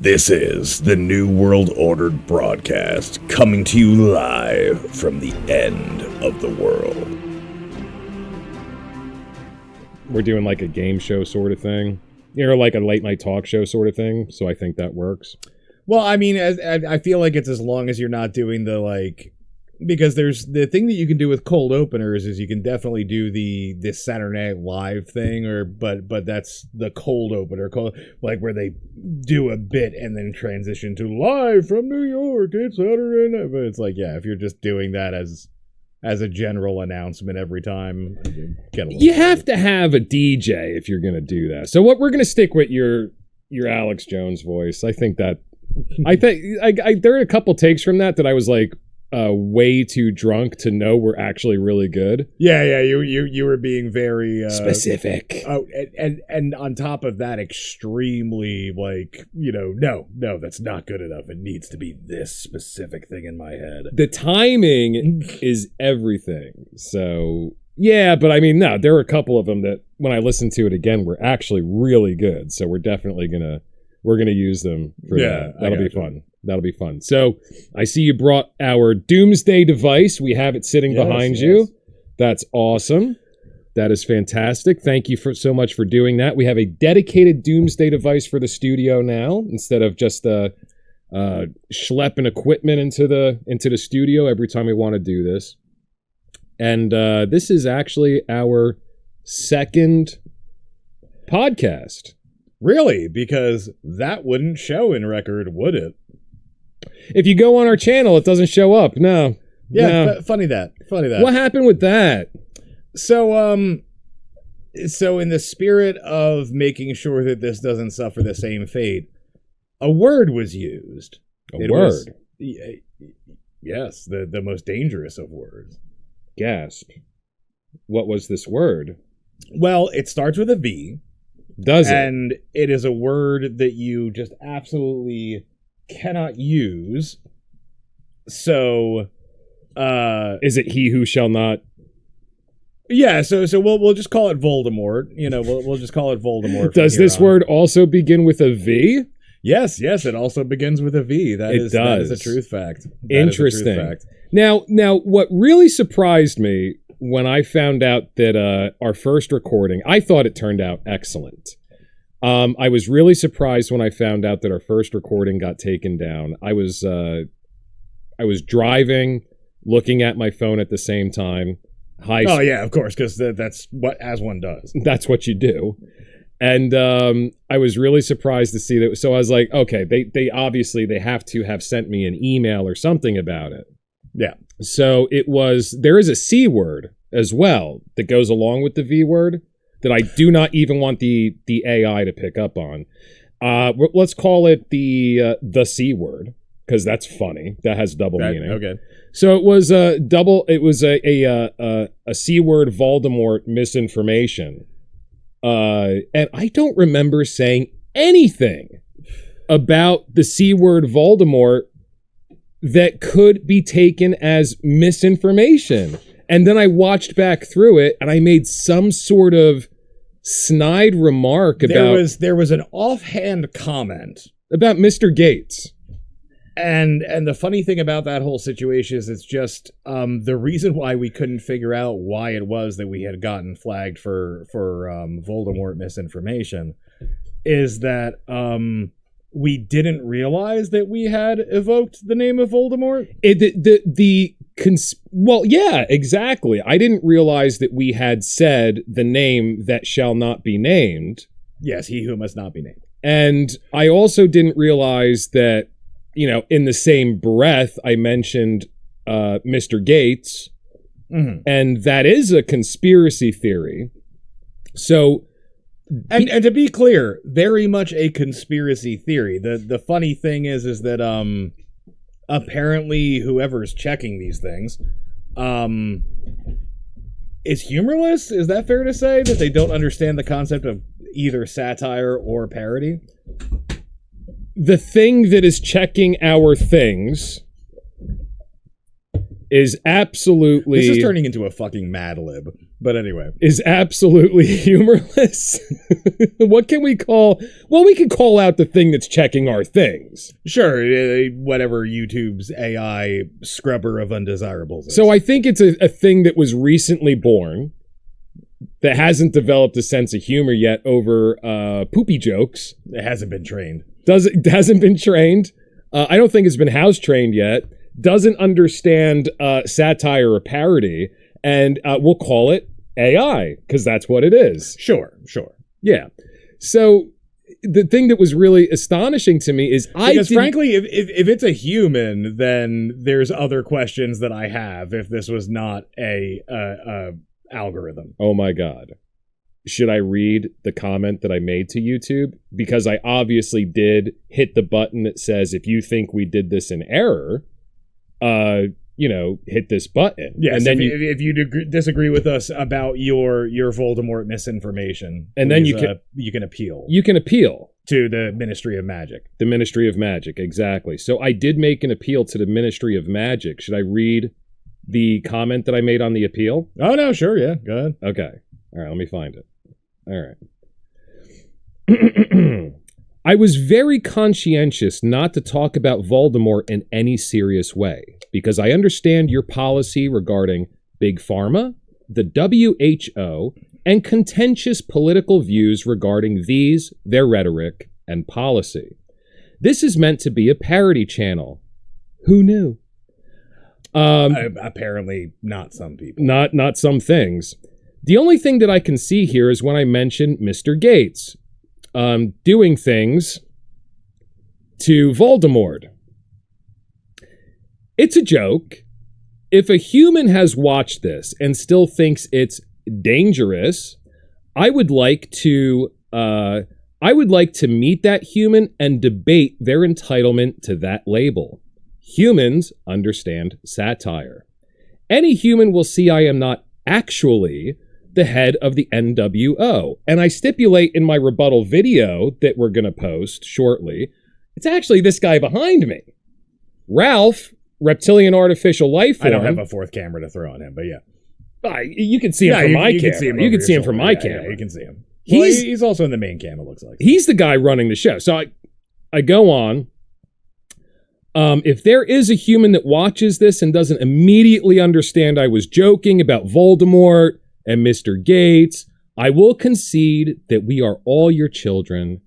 This is the New World Order broadcast, coming to you live from the end of the world. We're doing like a game show sort of thing, like a late night talk show sort of thing, so I think that works. Well, I mean, I feel like it's as long as you're not doing the, because there's the thing that you can do with cold openers is you can definitely do this Saturday Night Live thing, but that's the cold opener, where they do a bit and then transition to live from New York. It's Saturday night. But it's like, yeah, if you're just doing that as a general announcement every time, you have to have a DJ if you're going to do that. So what we're going to stick with your Alex Jones voice. I think there are a couple takes from that I was like, way too drunk to know we're actually really good. Yeah, you were being very specific. Oh, and on top of that, extremely no, that's not good enough. It needs to be this specific thing in my head. The timing is everything. So yeah, but I mean, no, there are a couple of them that when I listen to it again, were actually really good. So we're definitely gonna use them for that. That'll be fun. That'll be fun. So I see you brought our Doomsday device. We have it sitting behind you. That's awesome. That is fantastic. Thank you so much for doing that. We have a dedicated Doomsday device for the studio now, instead of just schlepping equipment into the studio every time we want to do this. And this is actually our second podcast. Really? Because that wouldn't show in record, would it? If you go on our channel, it doesn't show up. No. Yeah, no. Funny that. What happened with that? So in the spirit of making sure that this doesn't suffer the same fate, a word was used. Yes, the most dangerous of words. Gasp. What was this word? Well, it starts with a V. Does it? And it is a word that you just absolutely cannot use. So is it he who shall not? Yeah, so we'll just call it Voldemort. We'll just call it Voldemort. Does this word also begin with a V? Yes, it also begins with a V. That is a truth fact. Interesting. Now what really surprised me when I found out that our first recording, I thought it turned out excellent. I was really surprised when I found out that our first recording got taken down. I was driving, looking at my phone at the same time. Oh yeah, of course, because that's what as one does. That's what you do. And I was really surprised to see that. So I was like, okay, they obviously they have to have sent me an email or something about it. Yeah. So there is a C word as well that goes along with the V word that I do not even want the AI to pick up on. Let's call it the C word, because that's funny. That has double meaning. Okay. So it was a C word Voldemort misinformation. And I don't remember saying anything about the C word Voldemort that could be taken as misinformation. And then I watched back through it and I made some sort of snide remark about... There was an offhand comment. About Mr. Gates. And the funny thing about that whole situation is it's just the reason why we couldn't figure out why it was that we had gotten flagged for Voldemort misinformation is that we didn't realize that we had evoked the name of Voldemort. Well, yeah, exactly. I didn't realize that we had said the name that shall not be named. Yes, he who must not be named. And I also didn't realize that, in the same breath, I mentioned Mr. Gates, and that is a conspiracy theory. So... And to be clear, very much a conspiracy theory. The funny thing is that apparently whoever's checking these things is humorless. Is that fair to say, that they don't understand the concept of either satire or parody? The thing that is checking our things is absolutely... This is turning into a fucking Mad Lib. But anyway, is absolutely humorless. What can we call? Well, we can call out the thing that's checking our things. Sure, whatever YouTube's AI scrubber of undesirables is. So I think it's a thing that was recently born that hasn't developed a sense of humor yet over poopy jokes. It hasn't been trained. Hasn't been trained. I don't think it's been house trained yet. Doesn't understand satire or parody, and we'll call it AI because that's what it is. Sure. Yeah. So the thing that was really astonishing to me is frankly, if it's a human, then there's other questions that I have if this was not a algorithm. Oh my God. Should I read the comment that I made to YouTube? Because I obviously did hit the button that says, if you think we did this in error, hit this button. Yes, and then if you disagree with us about your Voldemort misinformation, and please, then you can appeal. You can appeal to the Ministry of Magic. The Ministry of Magic, exactly. So I did make an appeal to the Ministry of Magic. Should I read the comment that I made on the appeal? Oh no, sure, yeah, go ahead. Okay, all right, let me find it. All right. I was very conscientious not to talk about Voldemort in any serious way, because I understand your policy regarding Big Pharma, the WHO, and contentious political views regarding these, their rhetoric, and policy. This is meant to be a parody channel. Who knew? Apparently not some people. Not some things. The only thing that I can see here is when I mention Mr. Gates doing things to Voldemort. It's a joke. If a human has watched this and still thinks it's dangerous, I would like to meet that human and debate their entitlement to that label. Humans understand satire. Any human will see I am not actually the head of the NWO. And I stipulate in my rebuttal video that we're going to post shortly, it's actually this guy behind me. Ralph, reptilian artificial life form. I don't have a fourth camera to throw on him, but yeah. You can see him from my camera. You can see him from my camera. Yeah, you can see him. He's also in the main cam, it looks like. He's the guy running the show. So I go on. If there is a human that watches this and doesn't immediately understand I was joking about Voldemort and Mr. Gates, I will concede that we are all your children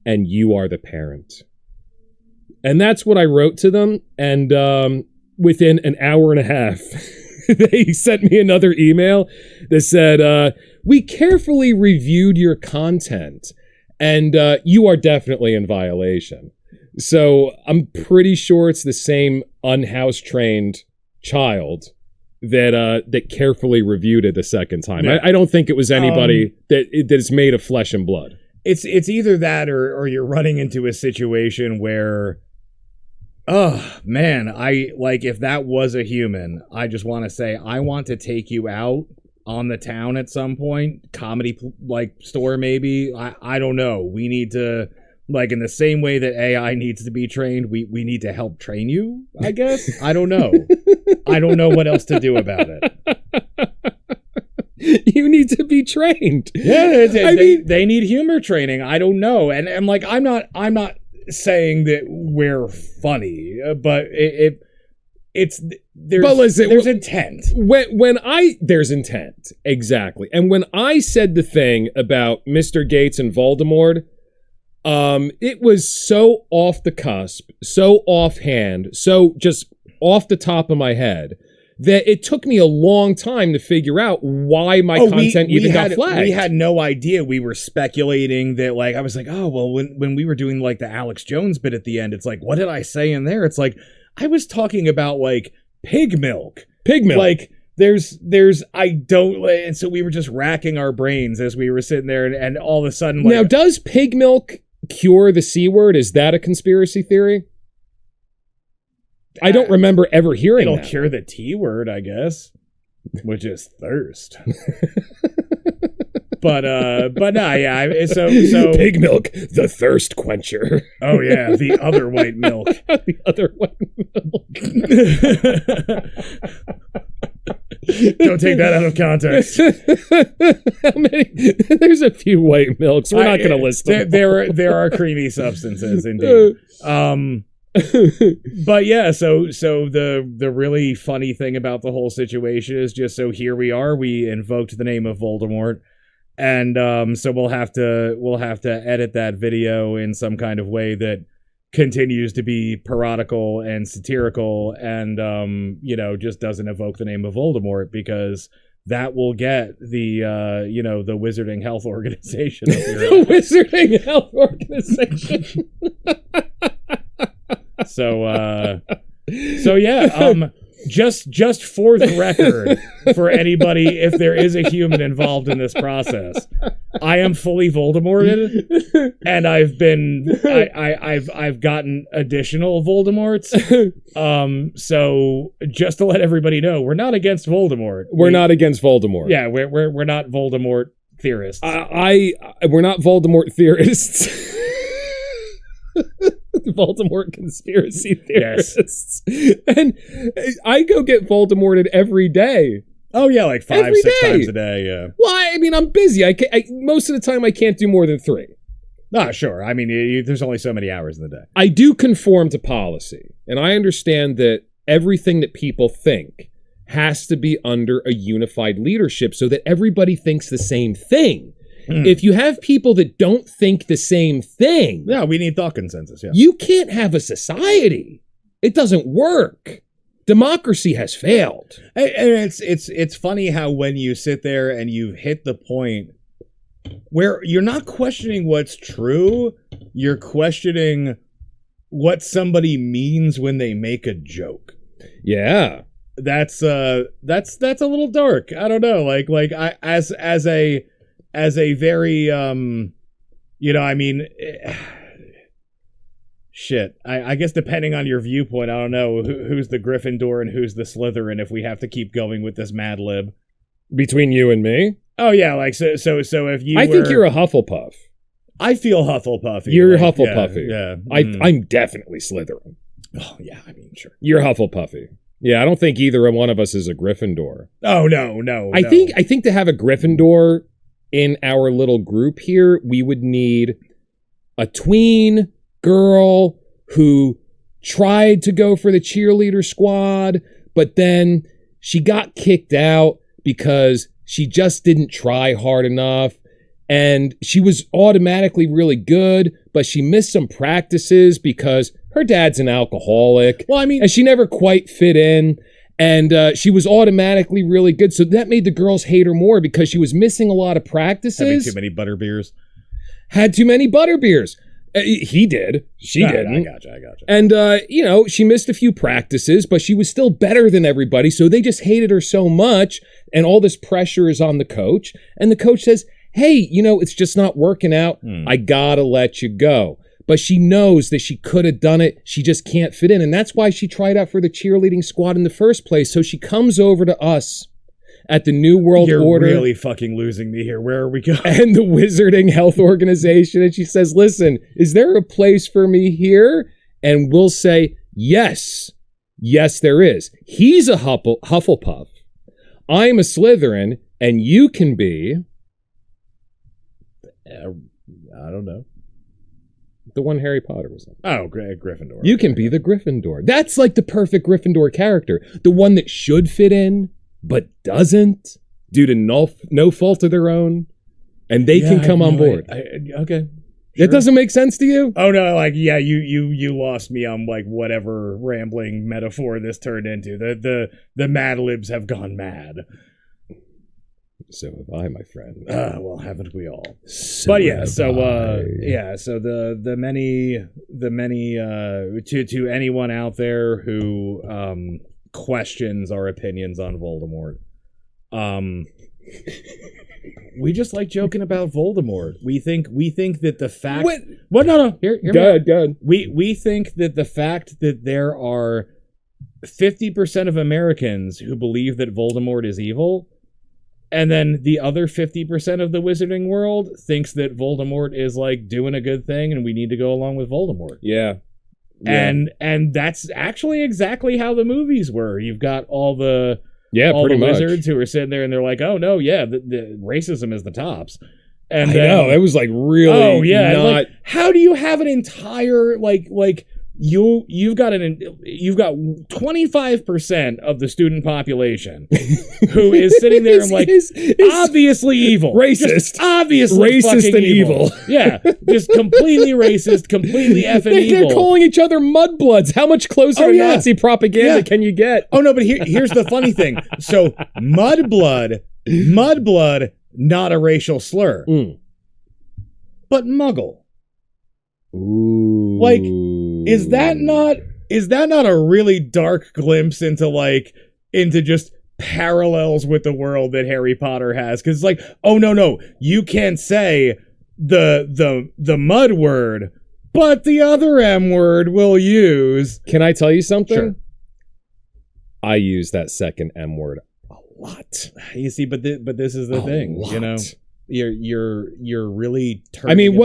and you are the parent. And that's what I wrote to them. And within an hour and a half, they sent me another email that said, we carefully reviewed your content and you are definitely in violation. So I'm pretty sure it's the same unhouse trained child that carefully reviewed it the second time. Yeah. I don't think it was anybody that is made of flesh and blood. It's either that or you're running into a situation where, oh man, if that was a human, I just want to say I want to take you out on the town at some point, comedy store maybe. I don't know. We need to. In the same way that AI needs to be trained, we need to help train you, I guess. I don't know. I don't know what else to do about it. You need to be trained. Yeah, they need humor training. I don't know. And I'm I'm not saying that we're funny, but there's intent. There's intent. Exactly. And when I said the thing about Mr. Gates and Voldemort, it was so off the cusp, so offhand, so just off the top of my head that it took me a long time to figure out why my content even got flagged. We had no idea. We were speculating that, I was like, oh, well, when we were doing, the Alex Jones bit at the end, it's what did I say in there? It's I was talking about, pig milk. Pig milk. And so we were just racking our brains as we were sitting there, and all of a sudden, now, does pig milk cure the C word? Is that a conspiracy theory? I don't remember ever hearing it'll that. Cure the T word, I guess, which is thirst. but no, yeah. So pig milk, the thirst quencher. Oh yeah, the other white milk. The other white Don't take that out of context. How many? There's a few white milks. We're not going to list them. There are creamy substances, indeed. But yeah, so the really funny thing about the whole situation is just so here we are. We invoked the name of Voldemort, and so we'll have to edit that video in some kind of way that continues to be parodical and satirical, and just doesn't evoke the name of Voldemort, because that will get the the Wizarding Health Organization up here. The Wizarding Health Organization. So yeah, just for the record, for anybody, if there is a human involved in this process, I am fully Voldemorted, and I've gotten additional Voldemorts. So just to let everybody know, we're not against Voldemort. We're not against Voldemort. Yeah, we're not Voldemort theorists. We're not Voldemort theorists. Voldemort conspiracy theorists. Yes. And I go get Voldemorted every day. Oh yeah, like 5-6 times a day. Yeah. Well, I mean, I'm busy. I most of the time I can't do more than 3. Ah, sure. I mean, there's only so many hours in the day. I do conform to policy, and I understand that everything that people think has to be under a unified leadership so that everybody thinks the same thing. If you have people that don't think the same thing... Yeah, we need thought consensus, yeah. You can't have a society. It doesn't work. Democracy has failed. And it's funny how when you sit there and you've hit the point where you're not questioning what's true, you're questioning what somebody means when they make a joke. Yeah. That's a little dark. I don't know. Like I as a very, shit. I guess depending on your viewpoint, I don't know who's the Gryffindor and who's the Slytherin if we have to keep going with this Mad Lib. Between you and me? Oh, yeah, like, so if you I think you're a Hufflepuff. I feel Hufflepuffy. You're Hufflepuffy. Yeah. I'm definitely Slytherin. Oh, yeah, I mean, sure. You're Hufflepuffy. Yeah, I don't think either one of us is a Gryffindor. Oh, no. I think to have a Gryffindor in our little group here, we would need a tween girl who tried to go for the cheerleader squad, but then she got kicked out because she just didn't try hard enough. And she was automatically really good, but she missed some practices because her dad's an alcoholic. Well, I mean, and she never quite fit in. And she was automatically really good. So that made the girls hate her more because she was missing a lot of practices. Having too many butterbeers. Had too many butterbeers. He did. She didn't. I gotcha. And, she missed a few practices, but she was still better than everybody. So they just hated her so much. And all this pressure is on the coach. And the coach says, hey, it's just not working out. I gotta let you go. But she knows that she could have done it. She just can't fit in. And that's why she tried out for the cheerleading squad in the first place. So she comes over to us at the New World Order. You're really fucking losing me here. Where are we going? And the Wizarding Health Organization. And she says, listen, is there a place for me here? And we'll say, yes. Yes, there is. He's a Hufflepuff. I'm a Slytherin. And you can be... I don't know. The one Harry Potter was in. Oh, Gryffindor. You can be the Gryffindor. That's like the perfect Gryffindor character. The one that should fit in, but doesn't, due to no fault of their own. And they can come on board. Okay. That doesn't make sense to you? Oh, no, you lost me on, whatever rambling metaphor this turned into. The Mad Libs have gone mad. So have I, my friend. Well, haven't we all? So the many to anyone out there who questions our opinions on Voldemort, we just like joking about Voldemort. We think that the fact. What? No. Here. Good. We think that the fact that there are 50% of Americans who believe that Voldemort is evil. And then the other 50% of the wizarding world thinks that Voldemort is doing a good thing and we need to go along with Voldemort. Yeah. And that's actually exactly how the movies were. You've got all the Yeah, all pretty the much. wizards who are sitting there and they're like, oh no, yeah, the racism is the tops. And I know, it was like really not... like, how do you have an entire like you've got 25% of the student population who is sitting there and like obviously evil, racist, just obviously racist and evil. Yeah, just completely racist, completely effing evil. They're calling each other mudbloods. How much closer to Nazi propaganda can you get? Oh no, but here's the funny thing. So mudblood, not a racial slur, but Muggle. Ooh. Like, is that not a really dark glimpse into just parallels with the world that Harry Potter has? Because it's like, oh no, you can't say the mud word, but the other M word we'll use. Can I tell you something? Sure. I use that second M word a lot. You see, but this is the thing, lot. you know. You're really turning. I mean,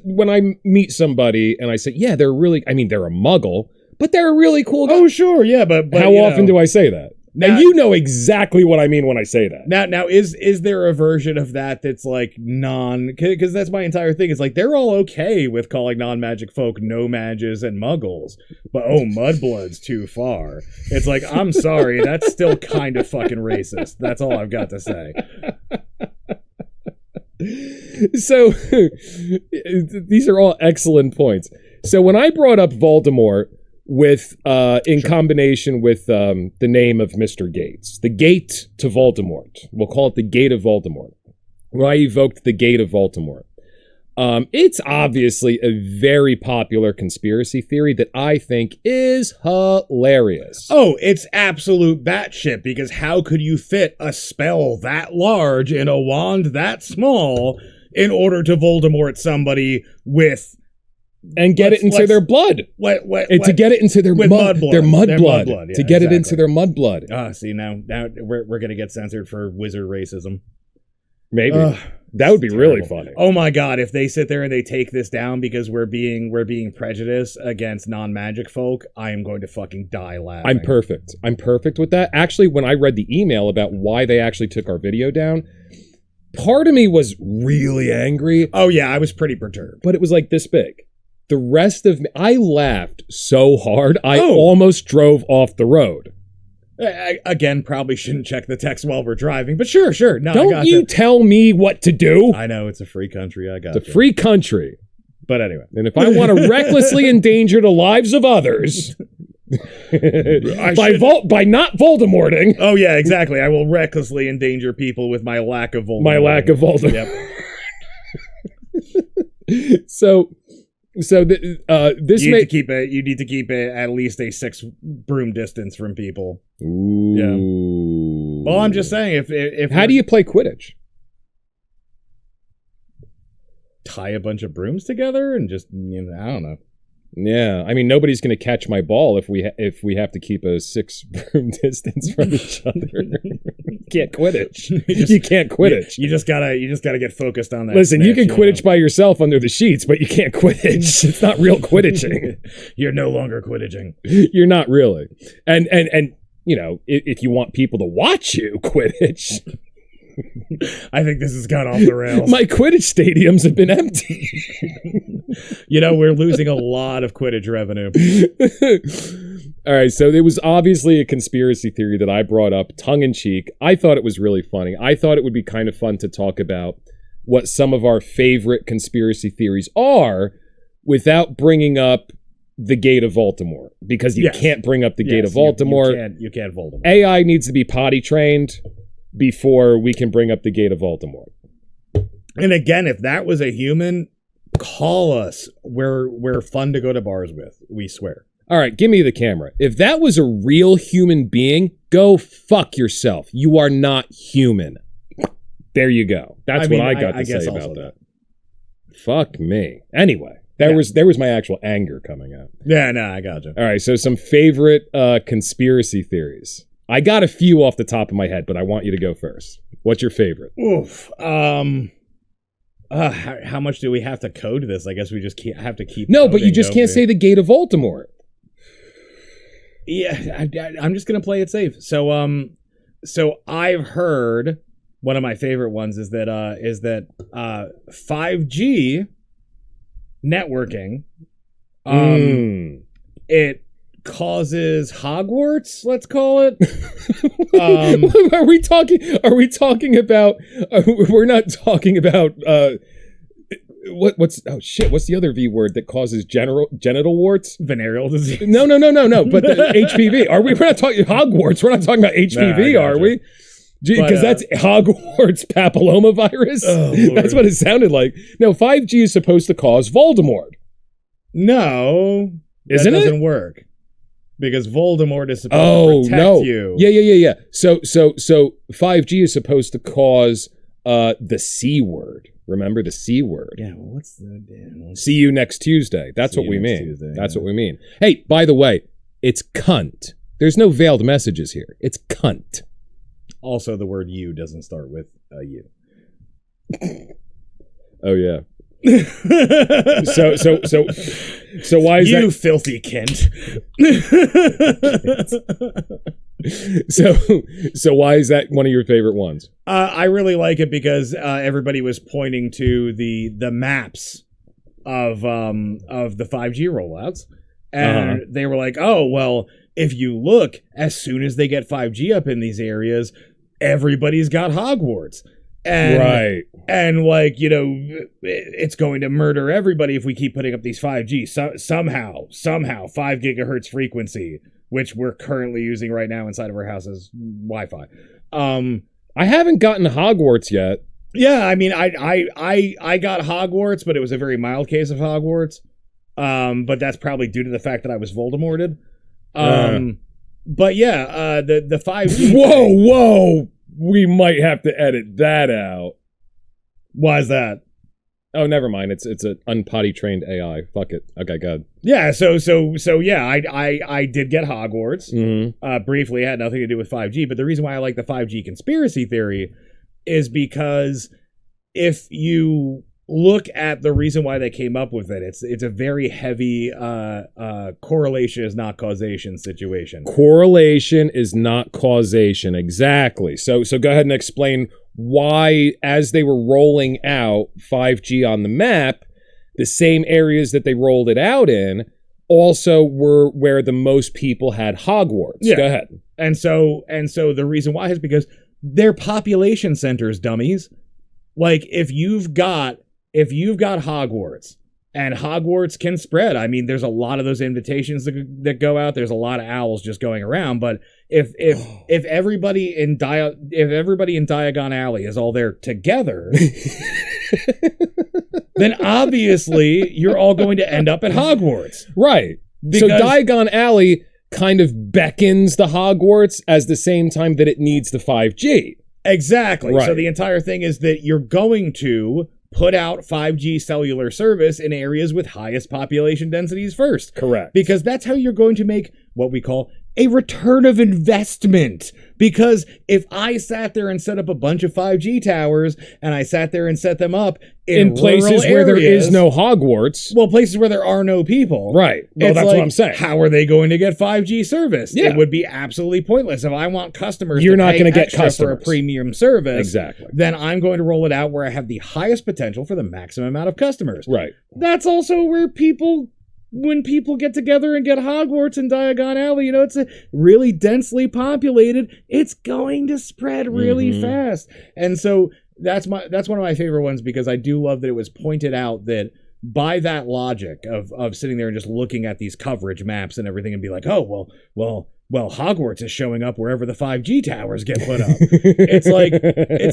when I meet somebody and I say, yeah, they're a Muggle, but they're a really cool guy. Oh, sure, yeah, but how often do I say that? Now, and you know exactly what I mean when I say that. Now, is there a version of that that's like because that's my entire thing. It's like they're all okay with calling non-magic folk no-mages and muggles, but mudblood's too far. It's like, I'm sorry, that's still kind of fucking racist. That's all I've got to say. So these are all excellent points. So when I brought up Voldemort with in combination with the name of Mr. Gates, the gate to Voldemort, we'll call it the gate of Voldemort. When I evoked the gate of Voldemort, it's obviously a very popular conspiracy theory that I think is hilarious. Oh, it's absolute batshit, because how could you fit a spell that large in a wand that small in order to Voldemort somebody with... And get it into their blood. To get it into their mud blood. Their mud blood. Yeah, to get it into their mud blood. See, now we're going to get censored for wizard racism. Maybe. That would be really funny. Oh my god, if they sit there and they take this down because we're being prejudiced against non-magic folk, I am going to fucking die laughing. I'm perfect. I'm perfect with that. Actually, when I read the email about why they actually took our video down, part of me was really angry. Oh yeah, I was pretty perturbed. But it was like this big. The rest of me, I laughed so hard, I almost drove off the road. Again, probably shouldn't check the text while we're driving, but sure. No, don't you tell me what to do. I know, it's a free country. I got it. It's a free country. But anyway. And if I want to recklessly endanger the lives of others by not Voldemorting. Oh, yeah, exactly. I will recklessly endanger people with my lack of Voldemort. My lack of Voldemort. Yep. So this you need to keep it at least a 6 broom distance from people. Ooh. Yeah. Well, I'm just saying, if how do you play Quidditch? Tie a bunch of brooms together and just, I don't know. Yeah, I mean, nobody's going to catch my ball if we have to keep a 6 broom distance from each other. You can't Quidditch. You can't Quidditch. You just gotta get focused on that. Listen, you can Quidditch by yourself under the sheets, but you can't Quidditch. It's not real Quidditching. You're no longer Quidditching. You're not really. And if you want people to watch you Quidditch. I think this has gone off the rails. My Quidditch stadiums have been empty. We're losing a lot of Quidditch revenue. All right, so it was obviously a conspiracy theory that I brought up, tongue-in-cheek. I thought it was really funny. I thought it would be kind of fun to talk about what some of our favorite conspiracy theories are without bringing up the Gate of Voldemort, because you can't bring up the Gate of Voldemort. You can't Voldemort. AI needs to be potty trained before we can bring up the Gate of Voldemort. And again, if that was a human, call us. We're fun to go to bars with. We swear. All right, give me the camera. If that was a real human being, go fuck yourself. You are not human. There you go. That's what I got to say about that. Fuck me. Anyway, there was my actual anger coming out. Yeah, no, I got you. All right, so some favorite conspiracy theories. I got a few off the top of my head, but I want you to go first. What's your favorite? Oof. How much do we have to code this? I guess we just have to keep. No, but you just can't say the Gate of Voldemort. Yeah, I'm just gonna play it safe. So, So I've heard one of my favorite ones is that 5G networking, it causes Hogwarts, let's call it. Are we talking about? We're not talking about. What's the other V word that causes genital warts? Venereal disease. No. But HPV. We're not talking Hogwarts. We're not talking about HPV, are we? Because that's Hogwarts papillomavirus. Oh, that's what it sounded like. No, 5G is supposed to cause Voldemort. No, isn't it? Doesn't work because Voldemort is supposed to protect you. Yeah. So 5G is supposed to cause the C word. Remember the C word. Yeah, well, what's the... See you next Tuesday. That's what we mean. That's what we mean. Hey, by the way, it's cunt. There's no veiled messages here. It's cunt. Also, the word you doesn't start with a U. Oh, yeah. So why is you filthy Kent? So why is that one of your favorite ones? I really like it because everybody was pointing to the maps of the 5G rollouts, and they were like, oh well, if you look, as soon as they get 5G up in these areas, everybody's got Hogwarts. And like, you know, it's going to murder everybody if we keep putting up these 5G. Somehow 5 gigahertz frequency, which we're currently using right now inside of our houses, Wi-Fi. I haven't gotten Hogwarts yet. Yeah, I mean, I got Hogwarts, but it was a very mild case of Hogwarts. But that's probably due to the fact that I was Voldemorted. But yeah, the 5G. Whoa. We might have to edit that out. Why is that? Oh, never mind. It's an unpotty trained AI. Fuck it. Okay, good. Yeah. So yeah. I did get Hogwarts. Mm-hmm. Briefly, it had nothing to do with 5G. But the reason why I like the 5G conspiracy theory is because if you look at the reason why they came up with it, it's a very heavy correlation is not causation situation. Correlation is not causation. Exactly. So go ahead and explain why, as they were rolling out 5G on the map, the same areas that they rolled it out in also were where the most people had Hogwarts. Yeah. Go ahead. And so the reason why is because they're population centers, dummies. Like if you've got Hogwarts, and Hogwarts can spread. I mean, there's a lot of those invitations that go out. There's a lot of owls just going around. But if everybody in Diagon Alley is all there together, then obviously you're all going to end up at Hogwarts. Right. So Diagon Alley kind of beckons the Hogwarts as the same time that it needs the 5G. Exactly. Right. So the entire thing is that you're going to put out 5G cellular service in areas with highest population densities first. Correct. Because that's how you're going to make what we call a return of investment. Because if I sat there and set up a bunch of 5G towers and I sat there and set them up in places where there is no Hogwarts. Well, places where there are no people. Right. Well, that's like, what I'm saying. How are they going to get 5G service? Yeah. It would be absolutely pointless. If I want customers You're to not pay going to get extra customers for a premium service, exactly, then I'm going to roll it out where I have the highest potential for the maximum amount of customers. Right. That's also where when people get together and get Hogwarts in Diagon Alley, you know, it's a really densely populated. It's going to spread really fast. And so that's one of my favorite ones, because I do love that it was pointed out that by that logic of sitting there and just looking at these coverage maps and everything and be like, oh, well, Hogwarts is showing up wherever the 5G towers get put up. It's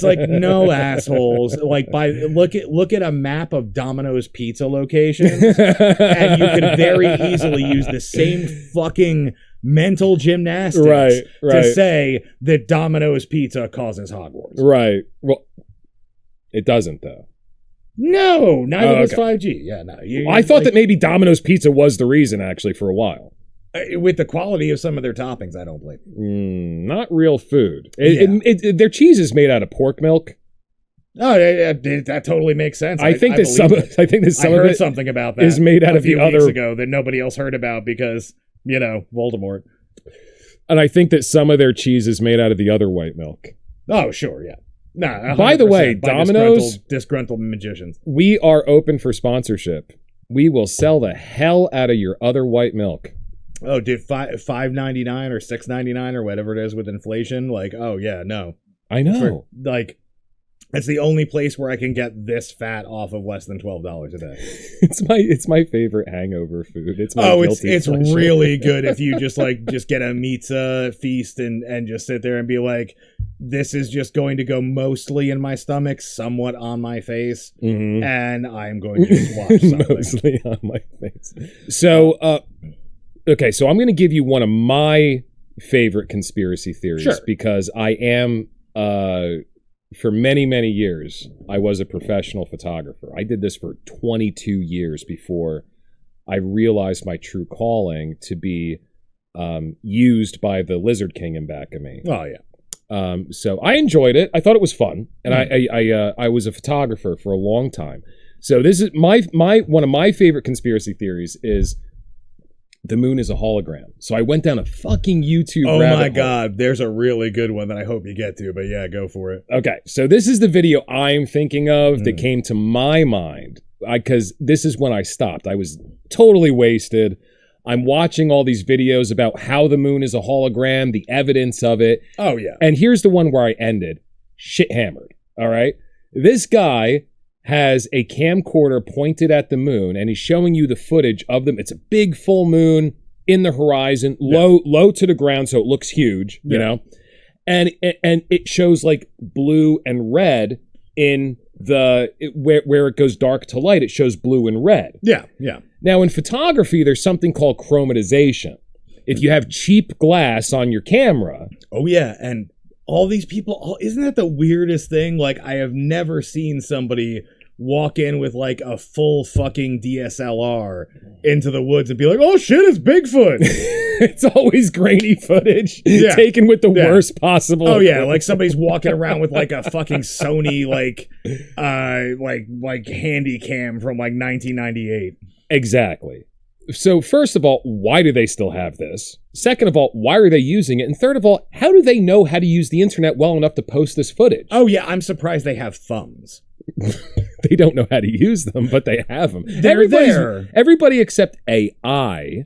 like no, assholes. Like look at a map of Domino's pizza locations, and you could very easily use the same fucking mental gymnastics to say that Domino's pizza causes Hogwarts. Right. Well, it doesn't though. No, neither does 5G. Yeah, no. I thought that maybe Domino's pizza was the reason, actually, for a while. With the quality of some of their toppings, I don't believe. Not real food. Their cheese is made out of pork milk. Oh, that totally makes sense. I think that some of it something about that is made out of the other weeks ago that nobody else heard about because, you know, Voldemort. And I think that some of their cheese is made out of the other white milk. Oh, sure, yeah. Nah, by the way, Domino's, disgruntled magicians. We are open for sponsorship. We will sell the hell out of your other white milk. Oh, dude, $5.99 or $6.99 or whatever it is with inflation. Like, oh yeah, no. I know. It's the only place where I can get this fat off of less than $12 a day. It's my favorite hangover food. It's really good if you just get a pizza feast and just sit there and be like, this is just going to go mostly in my stomach, somewhat on my face, and I'm going to just watch something. Mostly on my face. So, okay, so I'm going to give you one of my favorite conspiracy theories because I am. For many, many years, I was a professional photographer. I did this for 22 years before I realized my true calling to be used by the Lizard King in back of me. Oh, yeah. So I enjoyed it. I thought it was fun. And I was a photographer for a long time. So this is my one of my favorite conspiracy theories is the moon is a hologram. So I went down a fucking YouTube rabbit hole. God, there's a really good one that I hope you get to, but yeah, go for it. Okay, so this is the video I'm thinking of that came to my mind, because this is when I stopped. I was totally wasted. I'm watching all these videos about how the moon is a hologram, the evidence of it. Oh, yeah. And here's the one where I ended. Shit hammered, all right? This guy has a camcorder pointed at the moon, and he's showing you the footage of them. It's a big full moon in the horizon, low to the ground, so it looks huge, you know? And it shows like blue and red in where it goes dark to light, it shows blue and red. Yeah, yeah. Now, in photography, there's something called chromatization. If you have cheap glass on your camera... Oh, yeah, and... all these people, isn't that the weirdest thing? Like, I have never seen somebody walk in with like a full fucking DSLR into the woods and be like, oh shit, it's Bigfoot. It's always grainy footage taken with the worst possible. Oh yeah, like somebody's walking around with like a fucking Sony like handy cam from like 1998. Exactly. So first of all, why do they still have this? Second of all, why are they using it? And third of all, how do they know how to use the internet well enough to post this footage? Oh yeah, I'm surprised they have thumbs. They don't know how to use them, but they have them. They're there. Everybody except AI,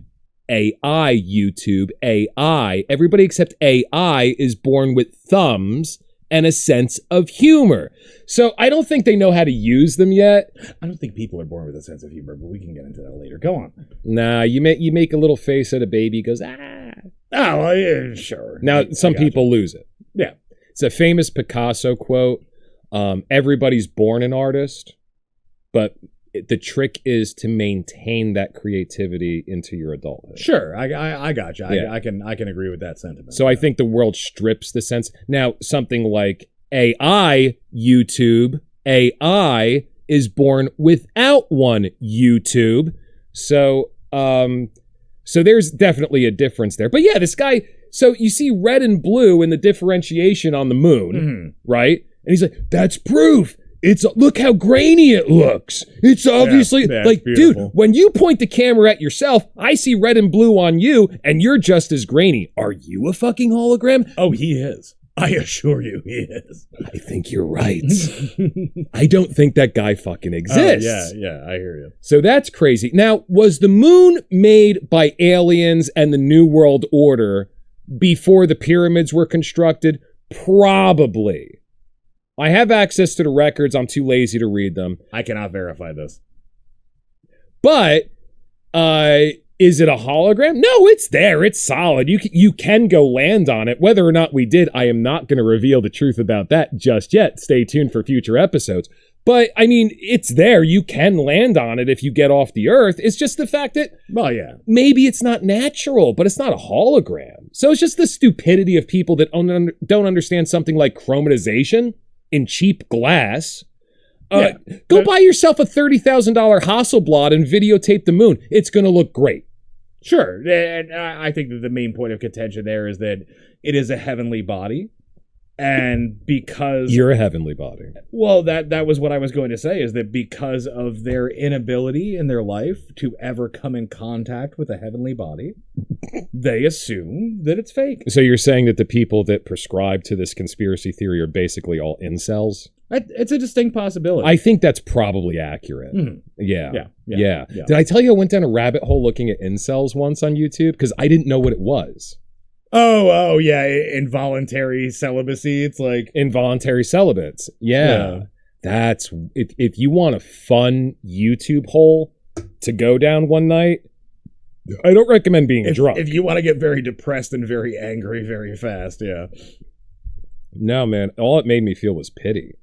YouTube, AI. Everybody except AI is born with thumbs and a sense of humor. So I don't think they know how to use them yet. I don't think people are born with a sense of humor, but we can get into that later. Go on. Nah, you make a little face at a baby, goes, ah. Oh, well, yeah, sure. Now, some people lose it. Yeah. It's a famous Picasso quote. Everybody's born an artist, but the trick is to maintain that creativity into your adulthood. Sure, I got you. Yeah. I can agree with that sentiment. So I think the world strips the sense. Now, something like AI, YouTube, AI is born without one YouTube. So there's definitely a difference there. But yeah, this guy, so you see red and blue in the differentiation on the moon, right? And he's like, that's proof. Look how grainy it looks. It's obviously like, dude, when you point the camera at yourself, I see red and blue on you, and you're just as grainy. Are you a fucking hologram? Oh, he is. I assure you he is. I think you're right. I don't think that guy fucking exists. Yeah, I hear you. So that's crazy. Now, was the moon made by aliens and the New World Order before the pyramids were constructed? Probably. I have access to the records. I'm too lazy to read them. I cannot verify this. But is it a hologram? No, it's there. It's solid. You can go land on it. Whether or not we did, I am not going to reveal the truth about that just yet. Stay tuned for future episodes. But, I mean, it's there. You can land on it if you get off the Earth. It's just the fact that, well, yeah, maybe it's not natural, but it's not a hologram. So it's just the stupidity of people that don't understand something like chromatization in cheap glass. Go buy yourself a $30,000 Hasselblad and videotape the moon. It's going to look great. Sure. And I think that the main point of contention there is that it is a heavenly body. And because you're a heavenly body. Well, that was what I was going to say, is that because of their inability in their life to ever come in contact with a heavenly body, they assume that it's fake. So you're saying that the people that prescribe to this conspiracy theory are basically all incels? It's a distinct possibility. I think that's probably accurate. Mhm. Yeah. Yeah. Did I tell you I went down a rabbit hole looking at incels once on YouTube? Because I didn't know what it was. Oh, yeah, involuntary celibacy. It's like involuntary celibates. Yeah. That's if you want a fun YouTube hole to go down one night, I don't recommend being drunk. If you want to get very depressed and very angry very fast, yeah. No, man, all it made me feel was pity.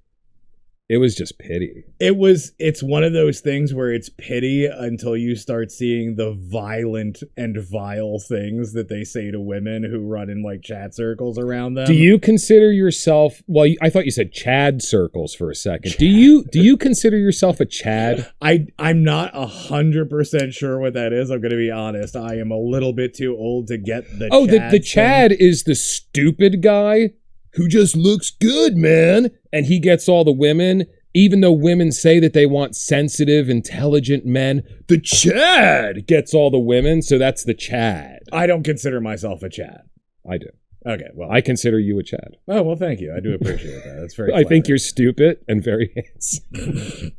It was just pity. It's one of those things where it's pity until you start seeing the violent and vile things that they say to women who run in like chat circles around them. Do you consider yourself, well, I thought you said Chad circles for a second. Do you consider yourself a Chad? I'm not 100% sure what that is. I'm going to be honest. I am a little bit too old to get the Oh, Chad the Chad is the stupid guy who just looks good, man. And he gets all the women, even though women say that they want sensitive, intelligent men. The Chad gets all the women, so that's the Chad. I don't consider myself a Chad. I do. Okay, well. I consider you a Chad. Oh, well, thank you. I do appreciate that. That's very I think you're stupid and very handsome.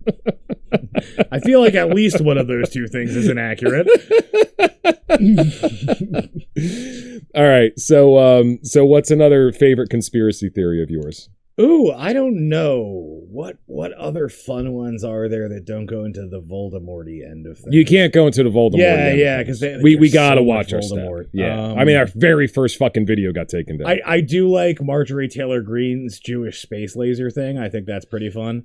I feel like at least one of those two things is inaccurate. All right, so what's another favorite conspiracy theory of yours? Ooh, I don't know. What other fun ones are there that don't go into the Voldemort-y end of things? You can't go into the Voldemort. Yeah, because we gotta so watch our Voldemort. stuff. Yeah, I mean, our very first fucking video got taken down. I do like Marjorie Taylor Greene's Jewish space laser thing. I think that's pretty fun.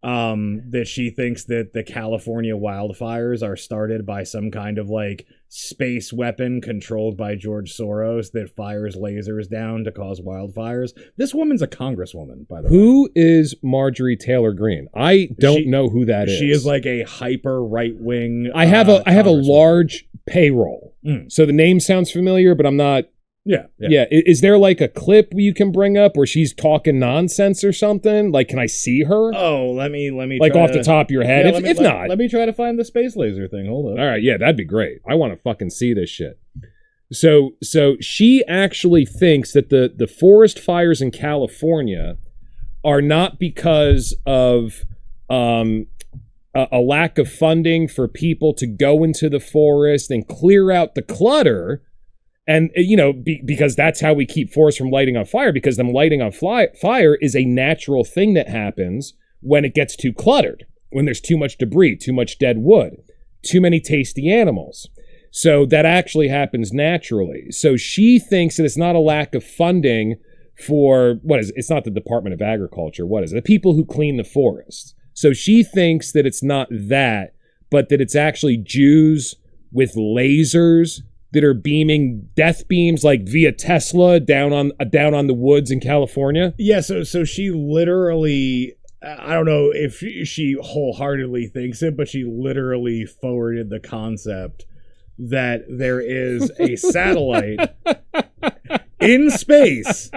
That she thinks that the California wildfires are started by some kind of like space weapon controlled by George Soros that fires lasers down to cause wildfires. This woman's a congresswoman, by the way. Who is Marjorie Taylor Greene? I don't know who that is. She is like a hyper right wing. I have a large payroll, so the name sounds familiar, but I'm not. Yeah. Is there like a clip you can bring up where she's talking nonsense or something? Like, can I see her? Oh, let me like off the top of your head. Yeah, if not, let me try to find the space laser thing. Hold on. All right, yeah, that'd be great. I want to fucking see this shit. So she actually thinks that the forest fires in California are not because of a lack of funding for people to go into the forest and clear out the clutter. And, because that's how we keep forests from lighting on fire, because them lighting on fire is a natural thing that happens when it gets too cluttered, when there's too much debris, too much dead wood, too many tasty animals. So that actually happens naturally. So she thinks that it's not a lack of funding for, it's not the Department of Agriculture, what is it? The people who clean the forests. So she thinks that it's not that, but that it's actually Jews with lasers that are beaming death beams like via Tesla down on the woods in California. Yeah, so she literally, I don't know if she wholeheartedly thinks it, but she literally forwarded the concept that there is a satellite in space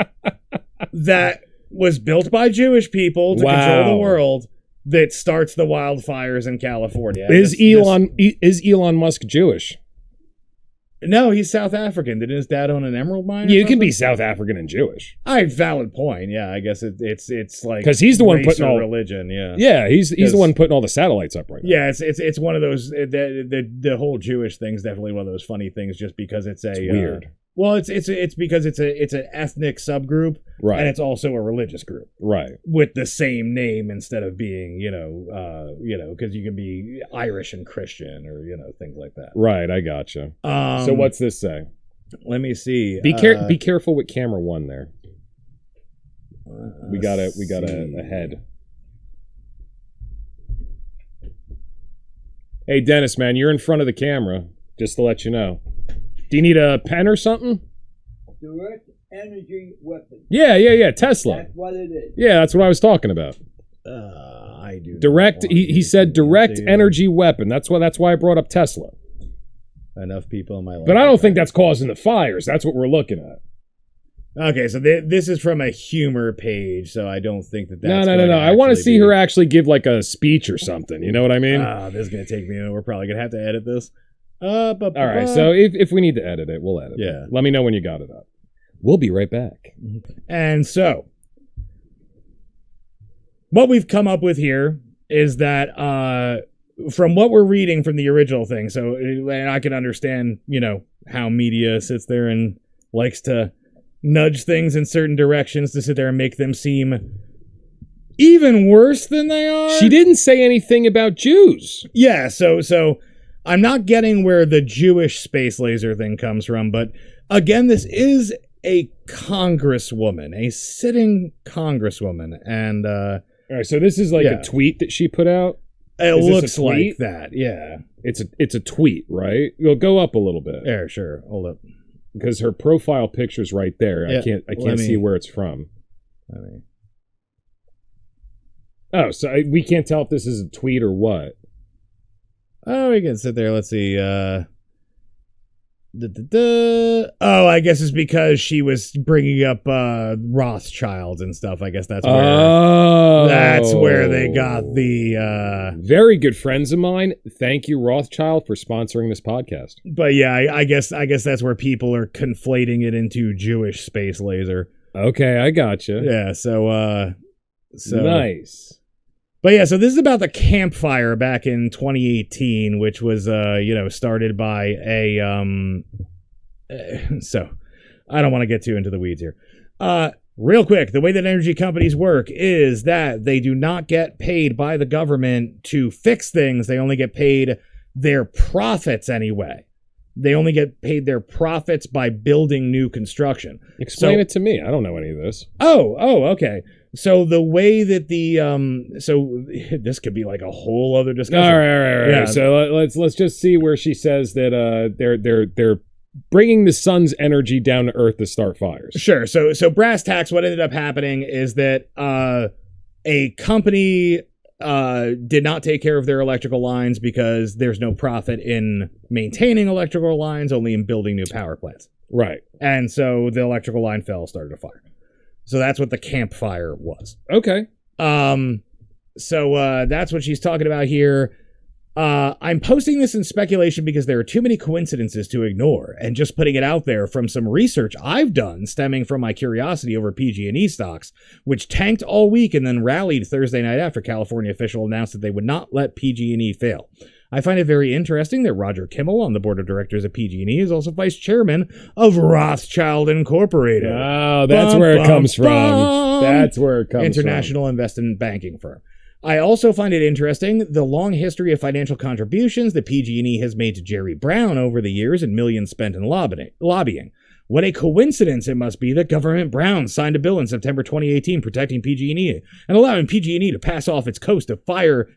that was built by Jewish people to control the world that starts the wildfires in California. Is Elon Musk Jewish? No, he's South African. Did his dad own an emerald mine? Yeah, you can be South African and Jewish. Valid point. Yeah, I guess it's like because he's the one putting all religion. Yeah, he's the one putting all the satellites up right now. Yeah, it's one of those. The whole Jewish thing is definitely one of those funny things, just because it's weird. Well, it's because it's an ethnic subgroup, right? And it's also a religious group, right? With the same name instead of being, because you can be Irish and Christian or things like that. Right, I gotcha. So what's this say? Let me see. Be careful with camera one there. We got a head. Hey Dennis, man, you're in front of the camera. Just to let you know. Do you need a pen or something? Direct energy weapon. Yeah. Tesla. That's what it is. Yeah, that's what I was talking about. I do. Direct. He said direct energy weapon. That's why I brought up Tesla. Enough people in my life. But I don't think that's causing the fires. That's what we're looking at. Okay, so this is from a humor page, so I don't think that's No. I want to see her actually give like a speech or something. You know what I mean? This is going to take me, we're probably going to have to edit this. All right, so if we need to edit it, we'll edit Yeah. it. Let me know when you got it up. We'll be right back. And so, what we've come up with here is that from what we're reading from the original thing, so and I can understand, how media sits there and likes to nudge things in certain directions to sit there and make them seem even worse than they are. She didn't say anything about Jews. Yeah, so I'm not getting where the Jewish space laser thing comes from, but again, this is a congresswoman, a sitting congresswoman, and all right, so this is like a tweet that she put out. It Is this looks a tweet? like that, yeah. It's a tweet, right? You'll go up a little bit. Yeah, sure. Hold up. Because her profile picture's right there. Yeah, I can't see where it's from. Oh, so we can't tell if this is a tweet or what. Oh, we can sit there. Let's see. Oh, I guess it's because she was bringing up Rothschilds and stuff. I guess that's where they got the very good friends of mine. Thank you, Rothschild, for sponsoring this podcast. But yeah, I guess that's where people are conflating it into Jewish space laser. Okay, I gotcha. Yeah, so nice. But yeah, so this is about the campfire back in 2018, which was, started by so I don't want to get too into the weeds here. Real quick, the way that energy companies work is that they do not get paid by the government to fix things. They only get paid their profits anyway. They only get paid their profits by building new construction. Explain it to me. I don't know any of this. Oh, okay. So the way that so this could be like a whole other discussion. All right. Yeah. So let's just see where she says that they're bringing the sun's energy down to Earth to start fires. Sure. So brass tacks, what ended up happening is that a company did not take care of their electrical lines because there's no profit in maintaining electrical lines, only in building new power plants. Right. And so the electrical line fell, started a fire. So that's what the campfire was. Okay. So that's what she's talking about here. I'm posting this in speculation because there are too many coincidences to ignore, and just putting it out there from some research I've done stemming from my curiosity over PG&E stocks, which tanked all week and then rallied Thursday night after California official announced that they would not let PG&E fail. I find it very interesting that Roger Kimmel on the board of directors of PG&E is also vice chairman of Rothschild Incorporated. Oh, that's where it comes from. That's where it comes from. International investment banking firm. I also find it interesting the long history of financial contributions that PG&E has made to Jerry Brown over the years and millions spent in lobbying. What a coincidence it must be that Government Brown signed a bill in September 2018 protecting PG&E and allowing PG&E to pass off its cost of fire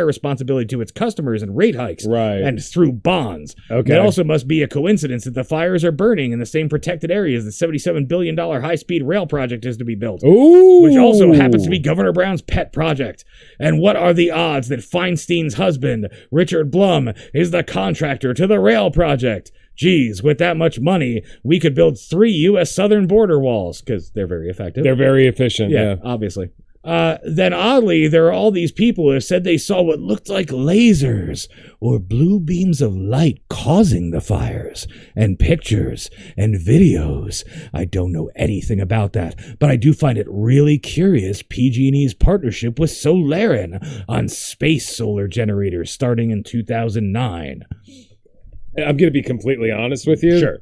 responsibility to its customers and rate hikes, right, and through bonds. Okay. It also must be a coincidence that the fires are burning in the same protected areas the $77 billion high-speed rail project is to be built. Ooh. Which also happens to be Governor Brown's pet project. And what are the odds that Feinstein's husband, Richard Blum, is the contractor to the rail project? Geez, with that much money, we could build 3 U.S. southern border walls, because they're very effective. They're very efficient, yeah. Obviously. Then oddly, there are all these people who have said they saw what looked like lasers or blue beams of light causing the fires, and pictures and videos. I don't know anything about that, but I do find it really curious PG&E's partnership with Solarin on space solar generators starting in 2009. I'm going to be completely honest with you. Sure.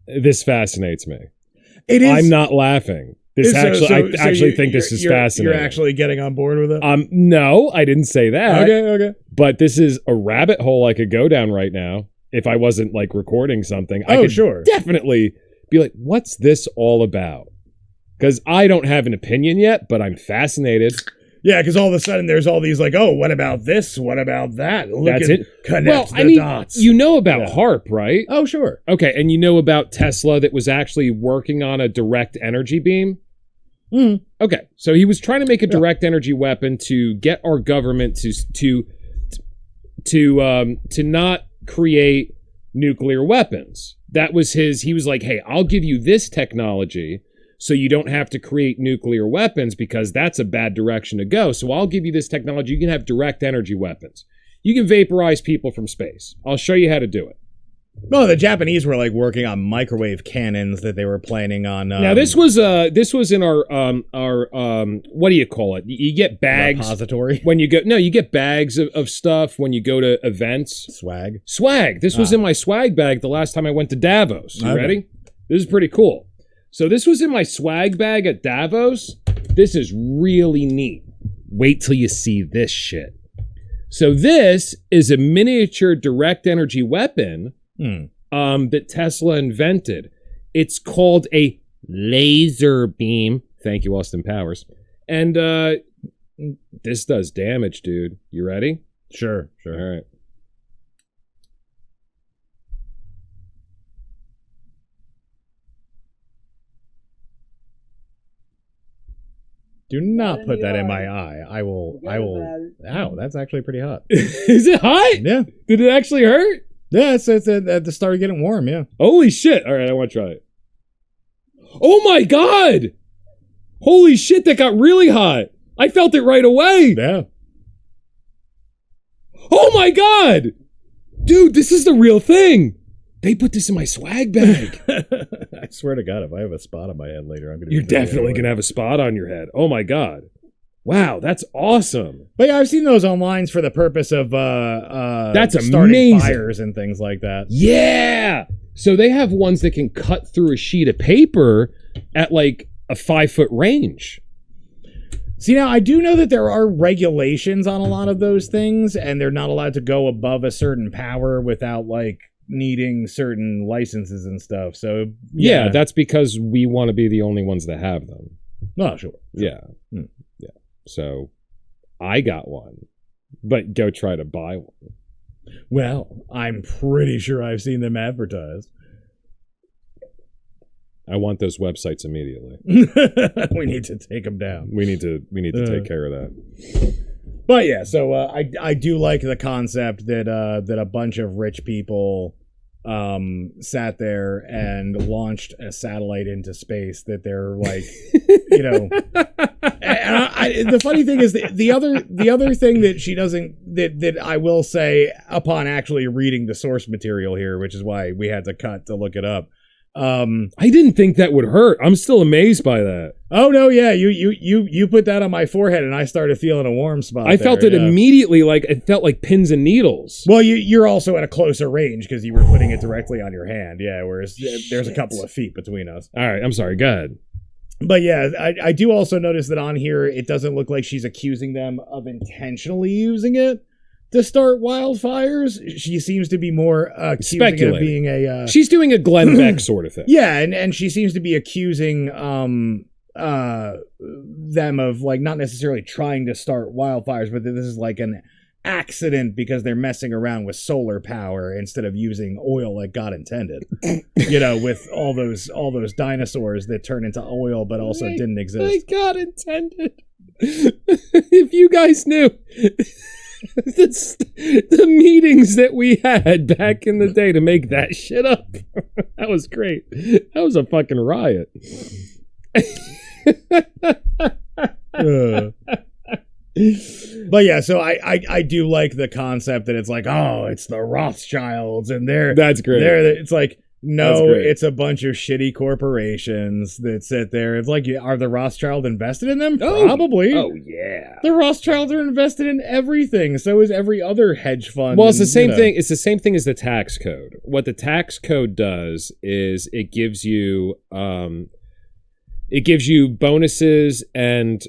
This fascinates me. It is. I'm not laughing. This I actually think this is fascinating. You're actually getting on board with it? No, I didn't say that. Okay. But this is a rabbit hole I could go down right now if I wasn't like recording something. I could sure. definitely be like, what's this all about? Because I don't have an opinion yet, but I'm fascinated. Yeah, because all of a sudden there's all these like, oh, what about this? What about that? That's it. Connect the dots. You know about H.A.A.R.P, right? Oh, sure. Okay, and you know about Tesla that was actually working on a direct energy beam? Mm. Okay, so he was trying to make a direct energy weapon to get our government to not create nuclear weapons. That was he was like, hey, I'll give you this technology so you don't have to create nuclear weapons because that's a bad direction to go. So I'll give you this technology. You can have direct energy weapons. You can vaporize people from space. I'll show you how to do it. No, the Japanese were like working on microwave cannons that they were planning on. Now this was in our what do you call it? You get bags repository when you go. No, you get bags of stuff when you go to events. Swag. This was in my swag bag the last time I went to Davos. You ready? This is pretty cool. So this was in my swag bag at Davos. This is really neat. Wait till you see this shit. So this is a miniature direct energy weapon that Tesla invented. It's called a laser beam. Thank you, Austin Powers. And this does damage, dude. You ready? Sure. All right. Do not put that in my eye. I will. Ow, that's actually pretty hot. Is it hot? Yeah. Did it actually hurt? Yeah, it's at the start of getting warm, yeah. Holy shit. All right, I want to try it. Oh my God. Holy shit, that got really hot. I felt it right away. Yeah. Oh my God. Dude, this is the real thing. They put this in my swag bag. I swear to God, if I have a spot on my head later, I'm going to You're definitely going to have a spot on your head. Oh my God. Wow, that's awesome. But yeah, I've seen those online for the purpose of that's starting amazing. fires and things like that. Yeah. So they have ones that can cut through a sheet of paper at like a 5-foot range. See, now I do know that there are regulations on a lot of those things, and they're not allowed to go above a certain power without like needing certain licenses and stuff. So yeah, that's because we want to be the only ones that have them. Oh, sure. Yeah. Yeah. So I got one, but go try to buy one. Well, I'm pretty sure I've seen them advertised. I want those websites immediately. We need to take them down. We need to take care of that. But yeah, so I do like the concept that a bunch of rich people sat there and launched a satellite into space that they're like, you know. And the funny thing is the other thing that she doesn't that I will say upon actually reading the source material here, which is why we had to cut to look it up. I didn't think that would hurt. I'm still amazed by that. Oh no, yeah, you put that on my forehead and I started feeling a warm spot. I felt it immediately, like it felt like pins and needles. Well, you're also at a closer range because you were putting it directly on your hand. Yeah, whereas there's a couple of feet between us. All right, I'm sorry. Go ahead. But yeah, I do also notice that on here it doesn't look like she's accusing them of intentionally using it to start wildfires. She seems to be more accusing it of being a... She's doing a Glenn Beck sort of thing. Yeah, and she seems to be accusing them of like not necessarily trying to start wildfires, but that this is like an accident because they're messing around with solar power instead of using oil like God intended. You know, with all those dinosaurs that turn into oil but also didn't exist. Like God intended. If you guys knew the meetings that we had back in the day to make that shit up. That was great. That was a fucking riot. But yeah, so I do like the concept that it's like, oh, it's the Rothschilds and that's great. It's like, no, it's a bunch of shitty corporations that sit there. It's like, are the Rothschild invested in them? Probably. Oh yeah. The Rothschilds are invested in everything. So is every other hedge fund. Well, it's the same thing. It's the same thing as the tax code. What the tax code does is it gives you bonuses and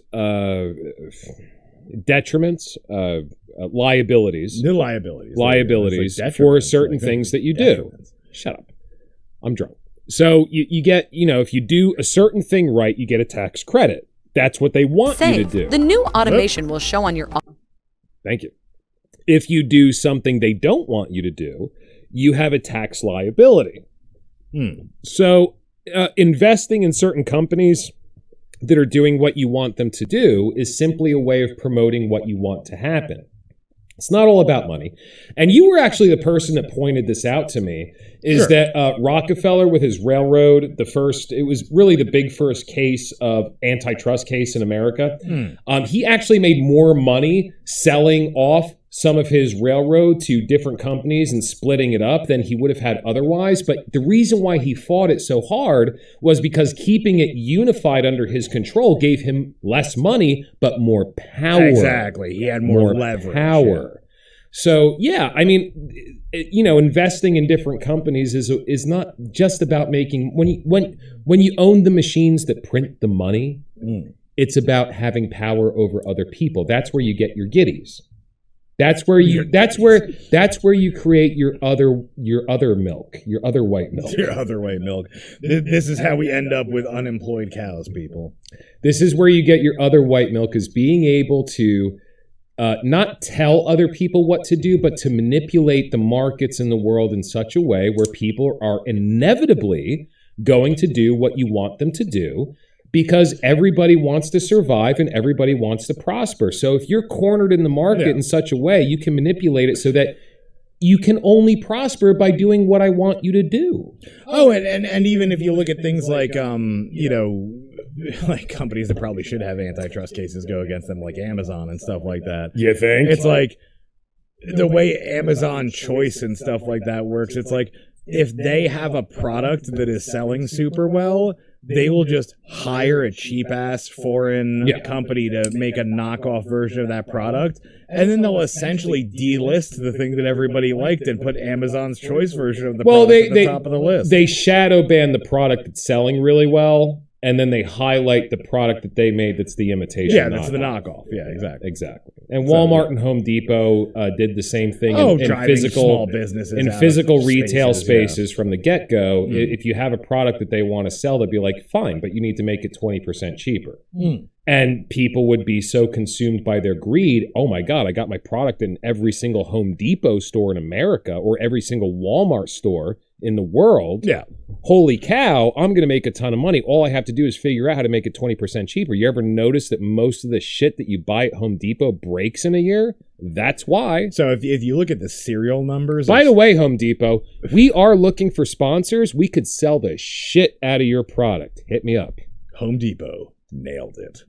detriments, liabilities. The liabilities. Liabilities for certain things that you do. Shut up. I'm drunk. So you get, if you do a certain thing right, you get a tax credit. That's what they want you to do. The new automation will show on your... Thank you. If you do something they don't want you to do, you have a tax liability. So investing in certain companies that are doing what you want them to do is simply a way of promoting what you want to happen. It's not all about money. And you were actually the person that pointed this out to me, is that Rockefeller with his railroad, it was really the big first case of antitrust case in America. He actually made more money selling off some of his railroad to different companies and splitting it up than he would have had otherwise. But the reason why he fought it so hard was because keeping it unified under his control gave him less money, but more power. Exactly. He had more leverage. Power. So, yeah, I mean, investing in different companies is not just about making, when you own the machines that print the money, it's about having power over other people. That's where you get your giddies. That's where you create your other milk, your other white milk. Your other white milk. This is how we end up with unemployed cows, people. This is where you get your other white milk, is being able to not tell other people what to do, but to manipulate the markets in the world in such a way where people are inevitably going to do what you want them to do, because everybody wants to survive and everybody wants to prosper. So if you're cornered in the market in such a way, you can manipulate it so that you can only prosper by doing what I want you to do. Oh, and even if you look at things like, like companies that probably should have antitrust cases go against them, like Amazon and stuff like that. You think? It's like the way Amazon Choice and stuff like that works. It's like if they have a product that is selling super well, they will just hire a cheap-ass foreign company to make a knockoff version of that product, and then they'll essentially delist the thing that everybody liked and put Amazon's Choice version of the product at the top of the list. They shadow ban the product that's selling really well, and then they highlight the product that they made that's the imitation. Yeah, that's the knockoff. Yeah, exactly. And Walmart and Home Depot did the same thing in physical small businesses, in physical retail spaces from the get-go. If you have a product that they want to sell, they'd be like, fine, but you need to make it 20% cheaper. And people would be so consumed by their greed, oh my God, I got my product in every single Home Depot store in America or every single Walmart store in the world. Yeah. Holy cow, I'm going to make a ton of money. All I have to do is figure out how to make it 20% cheaper. You ever notice that most of the shit that you buy at Home Depot breaks in a year? That's why. So if you look at the serial numbers... By the way, Home Depot, we are looking for sponsors. We could sell the shit out of your product. Hit me up. Home Depot nailed it.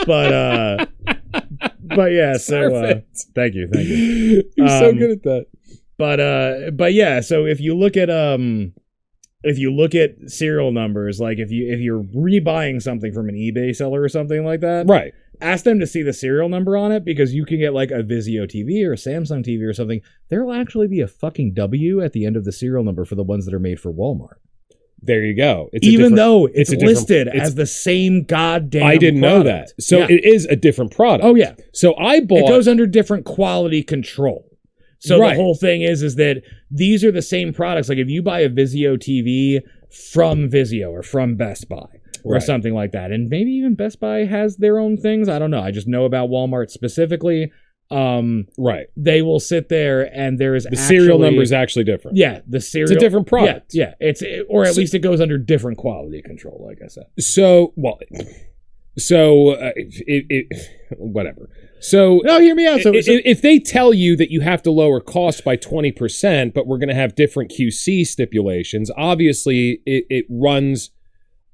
But yeah, so thank you. You're so good at that. But yeah, so if you look at serial numbers, like if you're rebuying something from an eBay seller or something like that, right? Ask them to see the serial number on it, because you can get like a Vizio TV or a Samsung TV or something. There'll actually be a fucking W at the end of the serial number for the ones that are made for Walmart. There you go. Even though it's listed as the same goddamn I didn't product. know that. So it is a different product. Oh, yeah. So I bought... It goes under different quality control. So the whole thing is that these are the same products. Like if you buy a Vizio TV from Vizio or from Best Buy or something like that, and maybe even Best Buy has their own things. I don't know. I just know about Walmart specifically. They will sit there and there is the serial number is actually different. Yeah, the serial. It's a different product. Yeah, or at least it goes under different quality control, like I said. Whatever. So no, hear me out. So if they tell you that you have to lower costs by 20%, but we're going to have different QC stipulations, obviously it runs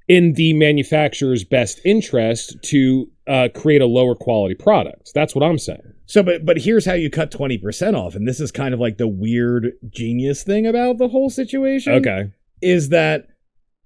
in the manufacturer's best interest to create a lower quality product. That's what I'm saying. So, but here's how you cut 20% off, and this is kind of like the weird genius thing about the whole situation. Okay. Is that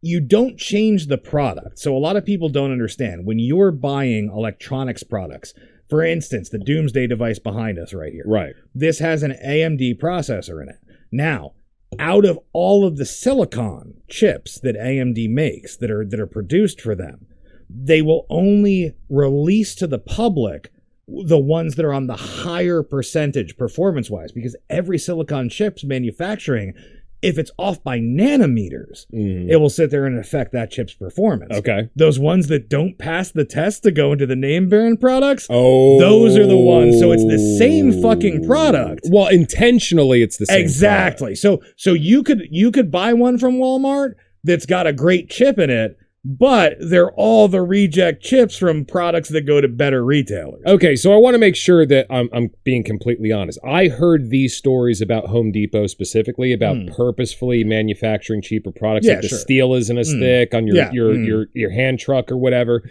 you don't change the product. So a lot of people don't understand. When you're buying electronics products, for instance, the Doomsday device behind us right here. Right. This has an AMD processor in it. Now, out of all of the silicon chips that AMD makes that are produced for them, they will only release to the public the ones that are on the higher percentage performance-wise, because every silicon chip's manufacturing, if it's off by nanometers, it will sit there and affect that chip's performance. Okay. Those ones that don't pass the test to go into the name brand products, those are the ones. So it's the same fucking product. Well, intentionally, it's the same exactly. product. So you could buy one from Walmart that's got a great chip in it, but they're all the reject chips from products that go to better retailers. Okay, so I want to make sure that I'm being completely honest. I heard these stories about Home Depot specifically about purposefully manufacturing cheaper products, like the steel isn't as thick on your hand truck or whatever.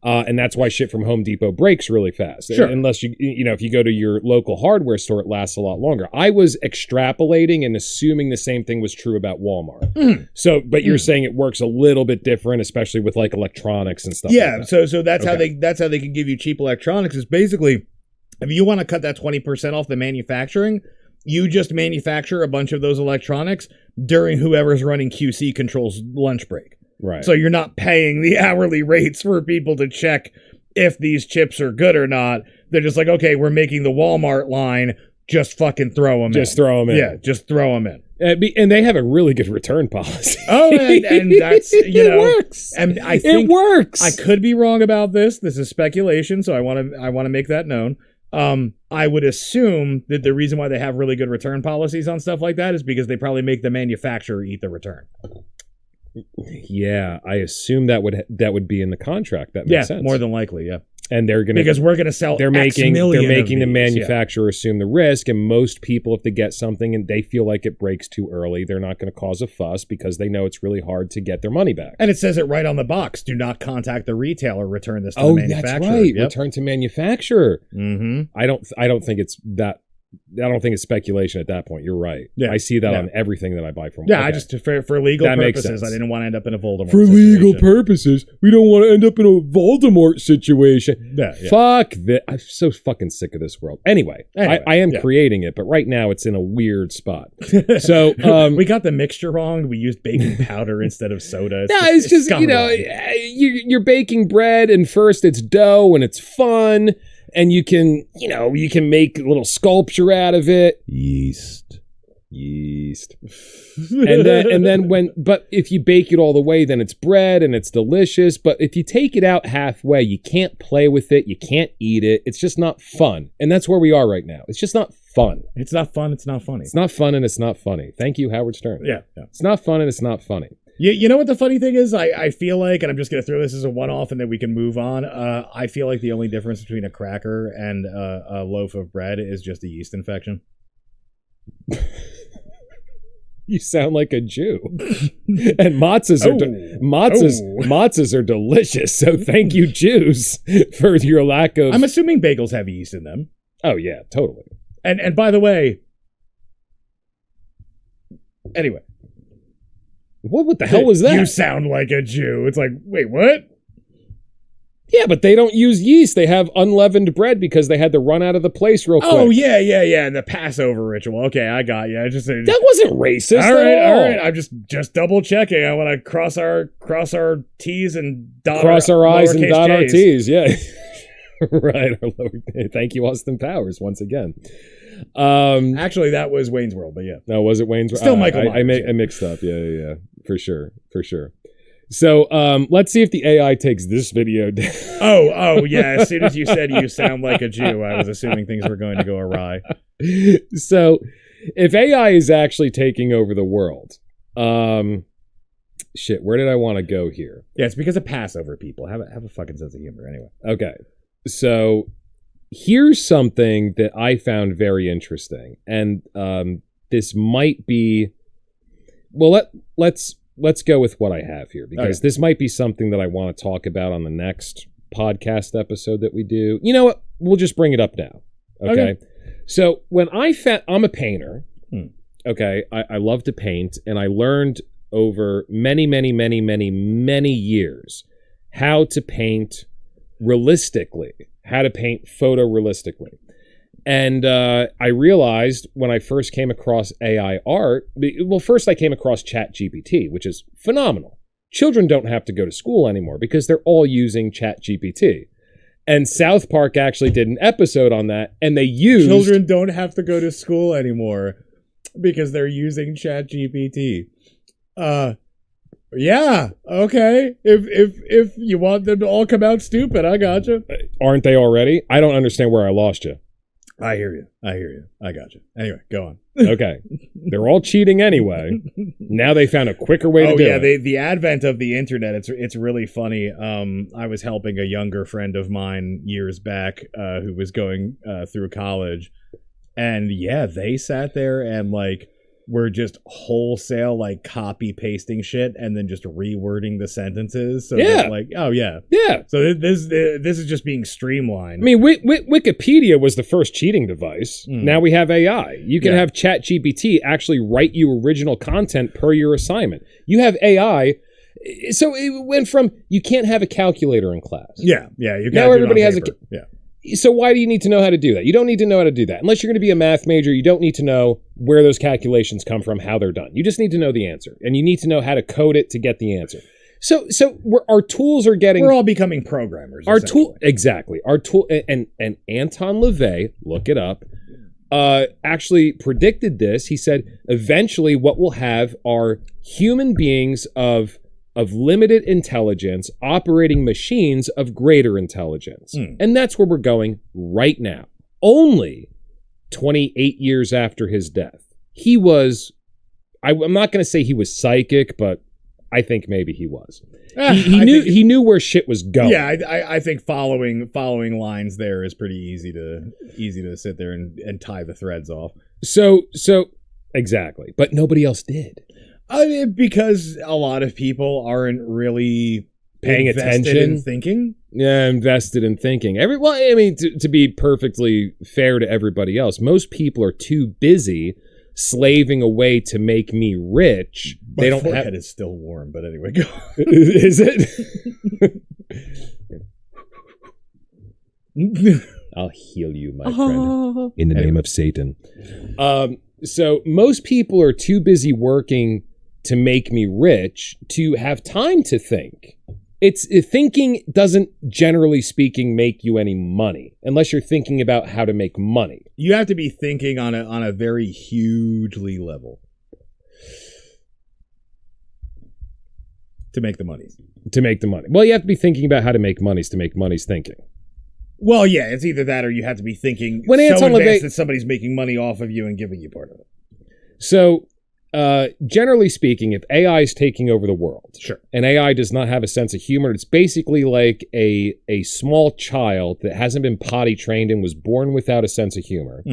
And that's why shit from Home Depot breaks really fast. Sure. Unless if you go to your local hardware store, it lasts a lot longer. I was extrapolating and assuming the same thing was true about Walmart. So, but you're saying it works a little bit different, especially with like electronics and stuff. Yeah. Like that. So that's how they can give you cheap electronics. Is basically, if you want to cut that 20% off the manufacturing, you just manufacture a bunch of those electronics during whoever's running QC control's lunch break. Right. So you're not paying the hourly rates for people to check if these chips are good or not. They're just like, okay, we're making the Walmart line. Just fucking throw them in. Just throw them in. Yeah, just throw them in. And they have a really good return policy. Oh, and that's, it works. And I think it works. I could be wrong about this. This is speculation, so I want to make that known. I would assume that the reason why they have really good return policies on stuff like that is because they probably make the manufacturer eat the return. Yeah, I assume that would be in the contract. That makes sense. More than likely, yeah. And they're going to because we're going to sell. They're making the manufacturer yeah. assume the risk, and most people, if they get something and they feel like it breaks too early, they're not going to cause a fuss because they know it's really hard to get their money back. And it says it right on the box: do not contact the retailer. Return this to the manufacturer. That's right. Yep. Return to manufacturer. Mm-hmm. I don't think it's that. I don't think it's speculation at that point. You're right. Yeah. I see that on everything that I buy from. Yeah, okay. I just for legal that purposes, I didn't want to end up in a Voldemort. For situation. legal purposes, we don't want to end up in a Voldemort situation. Yeah. Fuck that! I'm so fucking sick of this world. Anyway I am creating it, but right now it's in a weird spot. So we got the mixture wrong. We used baking powder instead of soda. It's just you're baking bread, and first it's dough, and it's fun. And you can make a little sculpture out of it. Yeast. and then but if you bake it all the way, then it's bread and it's delicious. But if you take it out halfway, you can't play with it. You can't eat it. It's just not fun. And that's where we are right now. It's just not fun. It's not fun. It's not funny. It's not fun and it's not funny. Thank you, Howard Stern. Yeah. It's not fun and it's not funny. You know what the funny thing is? I feel like, and I'm just going to throw this as a one-off and then we can move on. I feel like the only difference between a cracker and a loaf of bread is just a yeast infection. You sound like a Jew. And matzahs are delicious. So thank you, Jews, for your lack of... I'm assuming bagels have yeast in them. Oh, yeah, totally. And by the way... Anyway... What the hell was that? You sound like a Jew. It's like, wait, what? Yeah, but they don't use yeast. They have unleavened bread because they had to run out of the place real quick. Oh, yeah. And the Passover ritual. Okay, I got you. That wasn't racist all right. I'm just double checking. I want to cross our T's and dot our I's and dot our J's. T's. Yeah. Right. Thank you, Austin Powers, once again. Actually, that was Wayne's World, but yeah. No, was it Wayne's World? Still Michael Myers. I mixed up. Yeah. For sure. So let's see if the AI takes this video down. Oh, yeah. As soon as you said you sound like a Jew, I was assuming things were going to go awry. So if AI is actually taking over the world, shit, where did I want to go here? Yeah, it's because of Passover people. Have a fucking sense of humor anyway. Okay. So here's something that I found very interesting. And this might be... Well, let's go with what I have here, because this might be something that I want to talk about on the next podcast episode that we do. You know what? We'll just bring it up now. Okay. So when I'm a painter. Okay. I love to paint, and I learned over many years how to paint realistically, how to paint photorealistically. And I realized when I first came across AI art, well, first I came across ChatGPT, which is phenomenal. Children don't have to go to school anymore because they're all using ChatGPT. And South Park actually did an episode on that, and they used... Children don't have to go to school anymore because they're using ChatGPT. Yeah, okay. If you want them to all come out stupid, I gotcha. Aren't they already? I don't understand where I lost you. I hear you. I got you. Anyway, go on. Okay. They're all cheating anyway. Now they found a quicker way to do it. The advent of the internet, it's really funny. I was helping a younger friend of mine years back who was going through college, and yeah, they sat there and like were just wholesale like copy pasting shit and then just rewording the sentences. So Yeah. like, oh yeah. Yeah. So this is just being streamlined. I mean, Wikipedia was the first cheating device. Now we have AI. You can have ChatGPT actually write you original content per your assignment. You have AI. So it went from you can't have a calculator in class. Yeah. You Now everybody has a. Yeah. So why do you need to know how to do that? You don't need to know how to do that. Unless you're going to be a math major, you don't need to know where those calculations come from, how they're done. You just need to know the answer. And you need to know how to code it to get the answer. So our tools are getting... We're all becoming programmers. Our tool... Exactly. Our tool... And Anton LaVey, look it up, actually predicted this. He said, eventually what we'll have are human beings of limited intelligence operating machines of greater intelligence. And that's where we're going right now. Only 28 years after his death. He was, I'm not going to say he was psychic, but I think maybe he was. He knew where shit was going. Yeah, I think following lines there is pretty easy to sit there and tie the threads off. So exactly. But nobody else did. Because a lot of people aren't really paying attention in thinking. Yeah, invested in thinking. To be perfectly fair to everybody else, most people are too busy slaving away to make me rich. My forehead is still warm, but anyway, go. Is it? I'll heal you, my friend, in the name of Satan. So most people are too busy working to make me rich to have time to think. Thinking doesn't, generally speaking, make you any money unless you're thinking about how to make money. You have to be thinking on a very hugely level to make the money. To make the money. Well, you have to be thinking about how to make monies to make money's thinking. Well, yeah, it's either that or you have to be thinking when so Anton advanced LaVey, that somebody's making money off of you and giving you part of it. So, generally speaking, if AI is taking over the world, sure, and AI does not have a sense of humor, it's basically like a small child that hasn't been potty trained and was born without a sense of humor.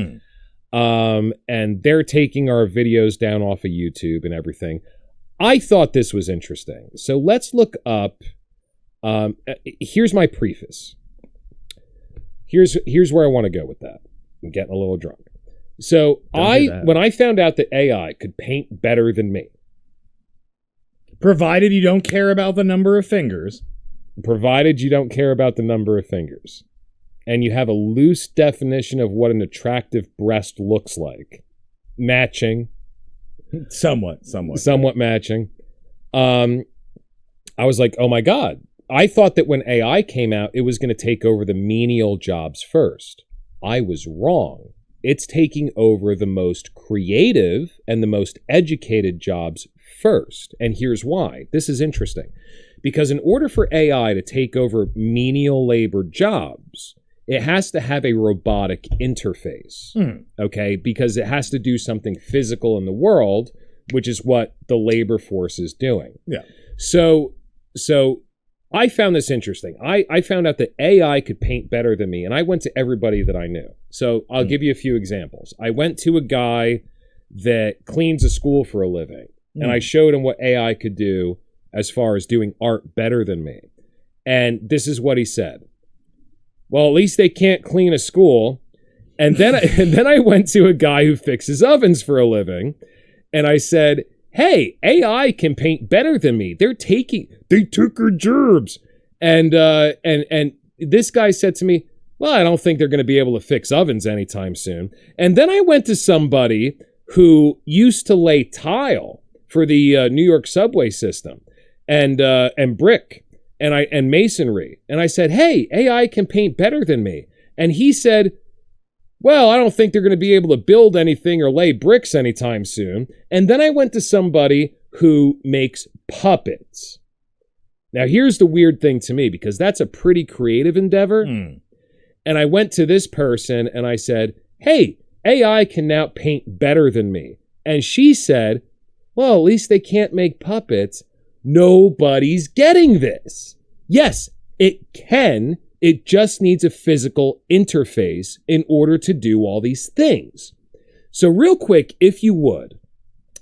And they're taking our videos down off of YouTube and everything. I thought this was interesting. So let's look up. Here's my preface. Here's where I want to go with that. I'm getting a little drunk. So when I found out that AI could paint better than me, provided you don't care about the number of fingers, and you have a loose definition of what an attractive breast looks like, matching, somewhat matching. I was like, oh my God. I thought that when AI came out, it was going to take over the menial jobs first. I was wrong. It's taking over the most creative and the most educated jobs first. And here's why. This is interesting. Because in order for AI to take over menial labor jobs, it has to have a robotic interface. Okay? Because it has to do something physical in the world, which is what the labor force is doing. Yeah. So I found this interesting. I found out that AI could paint better than me, and I went to everybody that I knew. So I'll give you a few examples. I went to a guy that cleans a school for a living, and I showed him what AI could do as far as doing art better than me. And this is what he said. Well, at least they can't clean a school. And then I went to a guy who fixes ovens for a living, and I said, hey, AI can paint better than me. They took her gerbs. And this guy said to me, well, I don't think they're going to be able to fix ovens anytime soon. And then I went to somebody who used to lay tile for the New York subway system and brick and masonry. And I said, hey, AI can paint better than me. And he said, well, I don't think they're going to be able to build anything or lay bricks anytime soon. And then I went to somebody who makes puppets. Now, here's the weird thing to me, because that's a pretty creative endeavor. And I went to this person and I said, hey, AI can now paint better than me. And she said, well, at least they can't make puppets. Nobody's getting this. Yes, it can. It just needs a physical interface in order to do all these things. So real quick, if you would,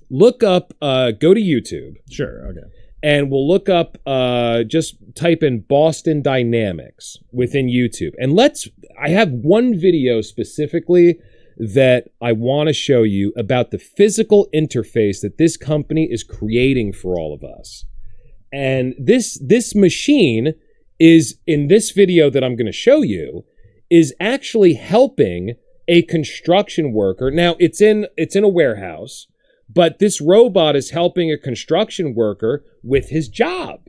look up, go to YouTube. Sure, okay. And we'll look up, just type in Boston Dynamics within YouTube. And I have one video specifically that I want to show you about the physical interface that this company is creating for all of us. And this machine is, in this video that I'm going to show you, is actually helping a construction worker. Now, it's in a warehouse, but this robot is helping a construction worker with his job.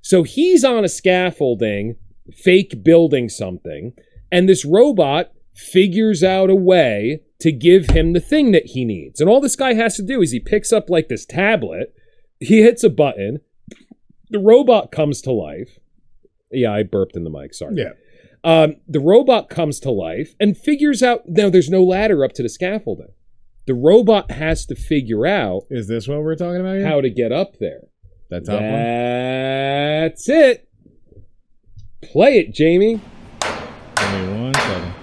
So he's on a scaffolding, fake building something, and this robot figures out a way to give him the thing that he needs. And all this guy has to do is he picks up like this tablet, he hits a button, the robot comes to life. Yeah, I burped in the mic, sorry. Yeah. The robot comes to life and figures out, now there's no ladder up to the scaffolding. The robot has to figure out, Is this what we're talking about here? how to get up there. That top one? That's it. Play it, Jamie. Give me 1 second.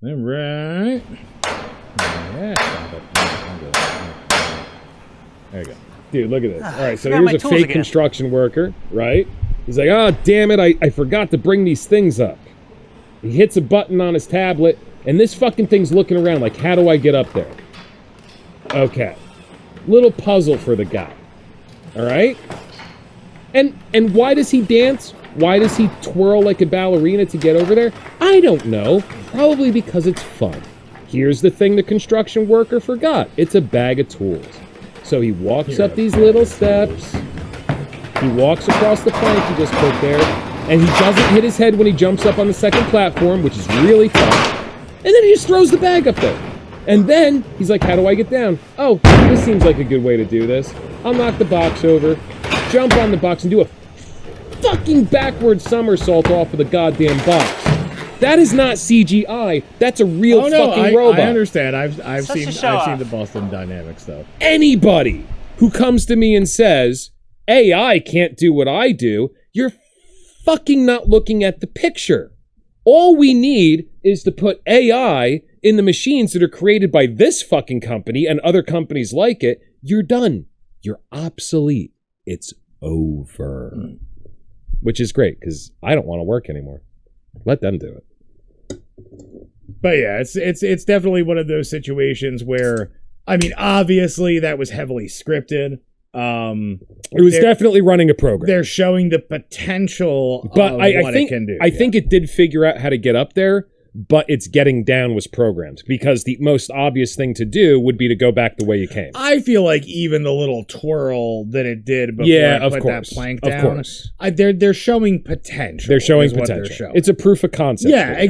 All right. Yeah, stop it. I'm good. There you go. Dude, look at this. All right, so forgot my here's a tools fake again. construction worker, right? He's like, oh, damn it, I forgot to bring these things up. He hits a button on his tablet, and this fucking thing's looking around like, how do I get up there? Okay. Little puzzle for the guy. All right? And why does he dance? Why does he twirl like a ballerina to get over there? I don't know. Probably because it's fun. Here's the thing the construction worker forgot. It's a bag of tools. So he walks up these little steps. He walks across the plank he just put there. And he doesn't hit his head when he jumps up on the second platform, which is really tough. And then he just throws the bag up there. And then he's like, how do I get down? Oh, this seems like a good way to do this. I'll knock the box over, jump on the box, and do a fucking backward somersault off of the goddamn box. That is not CGI. That's a real fucking robot. I understand. I've Such a seen show-off. the Boston Dynamics stuff. Anybody who comes to me and says, AI can't do what I do, you're fucking not looking at the picture. All we need is to put AI in the machines that are created by this fucking company and other companies like it. You're done. You're obsolete. It's over. Which is great, because I don't want to work anymore. Let them do it. But yeah, it's definitely one of those situations where, I mean, obviously that was heavily scripted. It was definitely running a program. They're showing the potential But of I what think, it can do. I think it did figure out how to get up there, but its getting down was programmed, because the most obvious thing to do would be to go back the way you came. I feel like even the little twirl that it did before Yeah, it of put course. that plank Of down, course. they're showing potential. They're showing is what potential. they're showing. It's a proof of concept. Yeah, for it.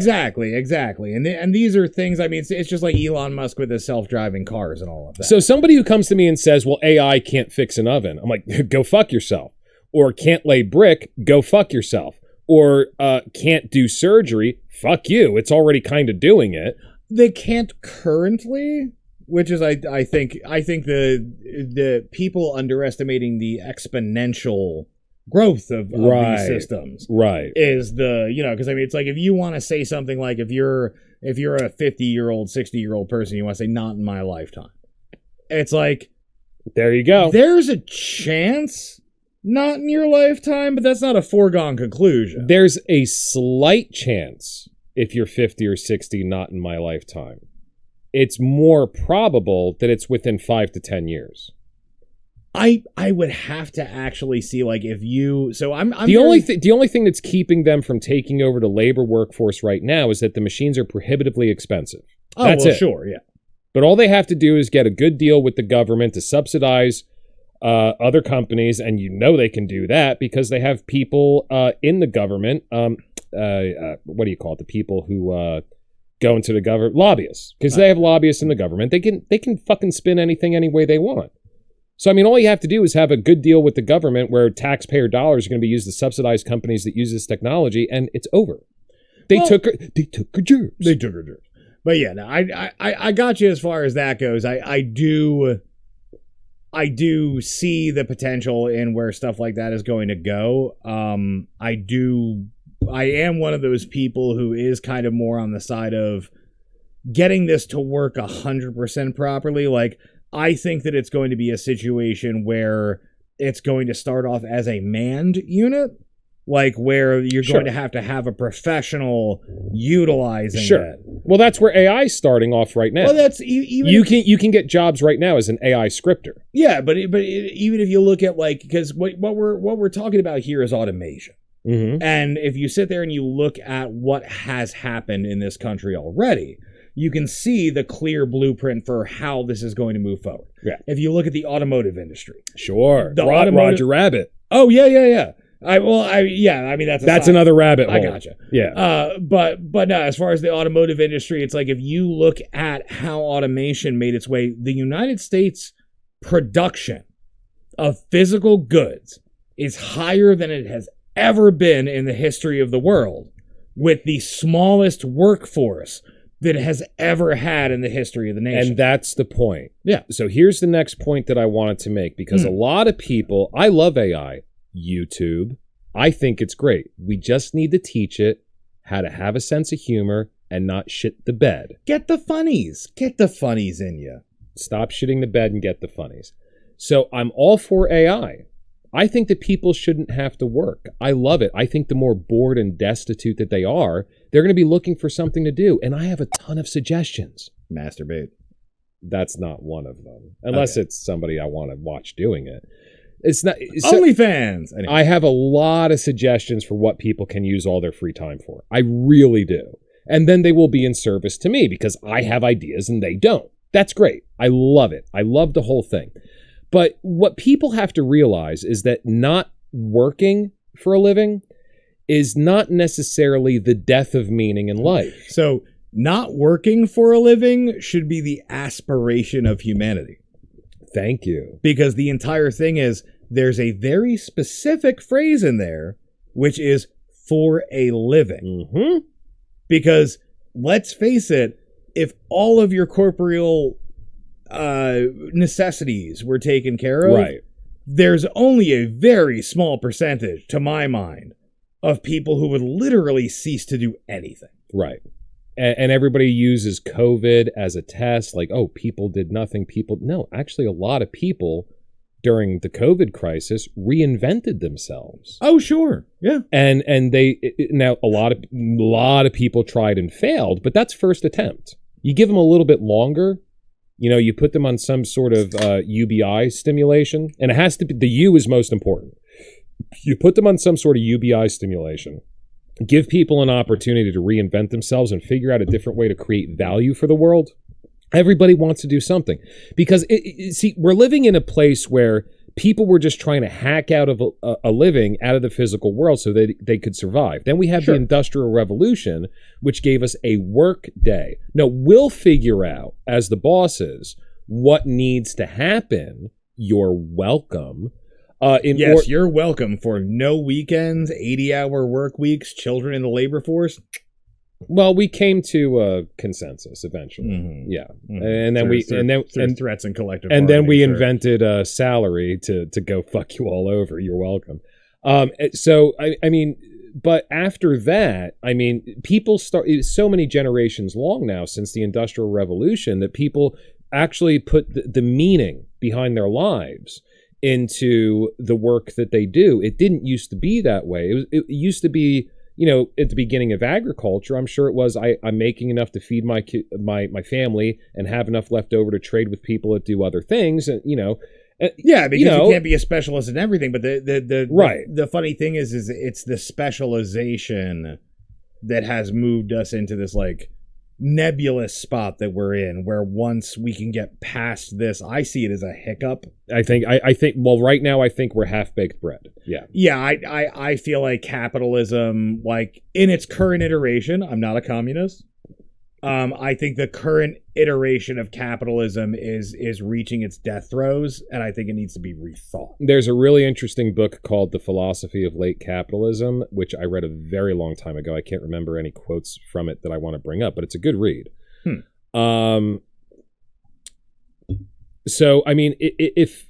exactly. And these are things. I mean, it's just like Elon Musk with his self-driving cars and all of that. So somebody who comes to me and says, well, AI can't fix an oven, I'm like, go fuck yourself. Or can't lay brick, go fuck yourself. Or can't do surgery, fuck you. It's already kind of doing it. They can't currently, which is I think the people underestimating the exponential growth of Right. these systems. Right. Is because I mean, it's like if you want to say something like if you're a 50-year-old, 60-year-old person, you want to say not in my lifetime. It's like, There you go. there's a chance not in your lifetime, but that's not a foregone conclusion. There's a slight chance, if you're 50 or 60, not in my lifetime. It's more probable that it's within 5 to 10 years. I would have to actually see, like, if you. So I'm The only thing that's keeping them from taking over the labor workforce right now is that the machines are prohibitively expensive. Oh, That's well, it. sure, yeah. But all they have to do is get a good deal with the government to subsidize other companies, and they can do that because they have people in the government. What do you call it? The people who go into the government, lobbyists, because they have lobbyists in the government. They can fucking spin anything any way they want. So I mean, all you have to do is have a good deal with the government where taxpayer dollars are going to be used to subsidize companies that use this technology, and it's over. They took her germs. They took her germs. But yeah, no, I got you as far as that goes. I do see the potential in where stuff like that is going to go. I am one of those people who is kind of more on the side of getting this to work 100% properly. Like, I think that it's going to be a situation where it's going to start off as a manned unit, like where you're going to have a professional utilizing it. Well, that's where AI is starting off right now. Well, that's even you can get jobs right now as an AI scripter. Yeah, but even if you look at, like, because what we're talking about here is automation. Mm-hmm. And if you sit there and you look at what has happened in this country already, you can see the clear blueprint for how this is going to move forward. Yeah. If you look at the automotive industry. Sure. The Roger Rabbit. Oh, yeah. I mean, that's another rabbit hole. I gotcha. Yeah. But no, as far as the automotive industry, it's like, if you look at how automation made its way, the United States production of physical goods is higher than it has ever been in the history of the world, with the smallest workforce that it has ever had in the history of the nation. And that's the point. Yeah. So here's the next point that I wanted to make, because a lot of people, I love AI, YouTube. I think it's great. We just need to teach it how to have a sense of humor and not shit the bed. Get the funnies. Get the funnies in you. Stop shitting the bed and get the funnies. So I'm all for AI. I think that people shouldn't have to work. I love it. I think the more bored and destitute that they are, they're going to be looking for something to do. And I have a ton of suggestions. Masturbate. That's not one of them. Unless it's somebody I want to watch doing it. It's not OnlyFans. Anyway. I have a lot of suggestions for what people can use all their free time for. I really do. And then they will be in service to me because I have ideas and they don't. That's great. I love it. I love the whole thing. But what people have to realize is that not working for a living is not necessarily the death of meaning in life. So not working for a living should be the aspiration of humanity. Thank you. Because the entire thing is, there's a very specific phrase in there, which is for a living. Mm-hmm. Because let's face it, if all of your corporeal necessities were taken care of, right, there's only a very small percentage, to my mind, of people who would literally cease to do anything. Right. And everybody uses COVID as a test, like, oh, people did nothing. No, actually, a lot of people during the COVID crisis reinvented themselves. Oh, sure. Yeah. And now a lot of people tried and failed, but that's first attempt. You give them a little bit longer. You know, you put them on some sort of UBI stimulation, and it has to be, the U is most important. You put them on some sort of UBI stimulation, give people an opportunity to reinvent themselves and figure out a different way to create value for the world. Everybody wants to do something because, see, we're living in a place where people were just trying to hack out of a living out of the physical world so that they could survive. Then we have the Industrial Revolution, which gave us a work day. Now, we'll figure out as the bosses what needs to happen. You're welcome. You're welcome for no weekends, 80-hour work weeks, children in the labor force. Well, we came to a consensus eventually. Mm-hmm. Yeah. Mm-hmm. And then threats and collective and then we invented a salary to go fuck you all over. You're welcome. So I mean, but after that, I mean, people so many generations long now since the Industrial Revolution that people actually put the meaning behind their lives into the work that they do. It didn't used to be that way. It used to be, you know, at the beginning of agriculture, I'm sure it was, I'm making enough to feed my family and have enough left over to trade with people that do other things. And, you know, because you can't be a specialist in everything. But the funny thing is it's the specialization that has moved us into this like nebulous spot that we're in, where once we can get past this, I see it as a hiccup. I think well, right now I think we're half-baked bread. Yeah, I feel like capitalism, like in its current iteration, I'm not a communist, I think the current iteration of capitalism is reaching its death throes, and I think it needs to be rethought. There's a really interesting book called The Philosophy of Late Capitalism, which I read a very long time ago. I can't remember any quotes from it that I want to bring up, but it's a good read. So, I mean, if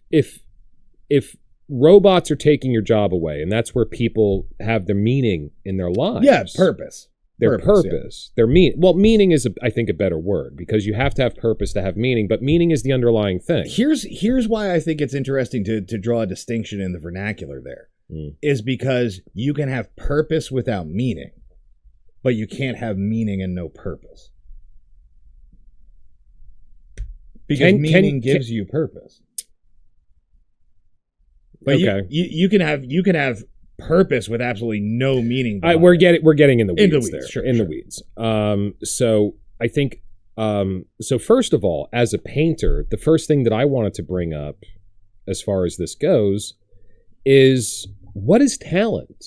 robots are taking your job away, and that's where people have their meaning in their lives. Yeah, purpose. Their purpose. Their meaning is, I think, a better word, because you have to have purpose to have meaning, but meaning is the underlying thing. Here's why I think it's interesting to draw a distinction in the vernacular there, is because you can have purpose without meaning, but you can't have meaning and no purpose. Because meaning gives you purpose. But okay. you can have purpose with absolutely no meaning. We're getting in the weeds there. Sure, in the weeds. So I think so first of all, as a painter, the first thing that I wanted to bring up as far as this goes is, what is talent?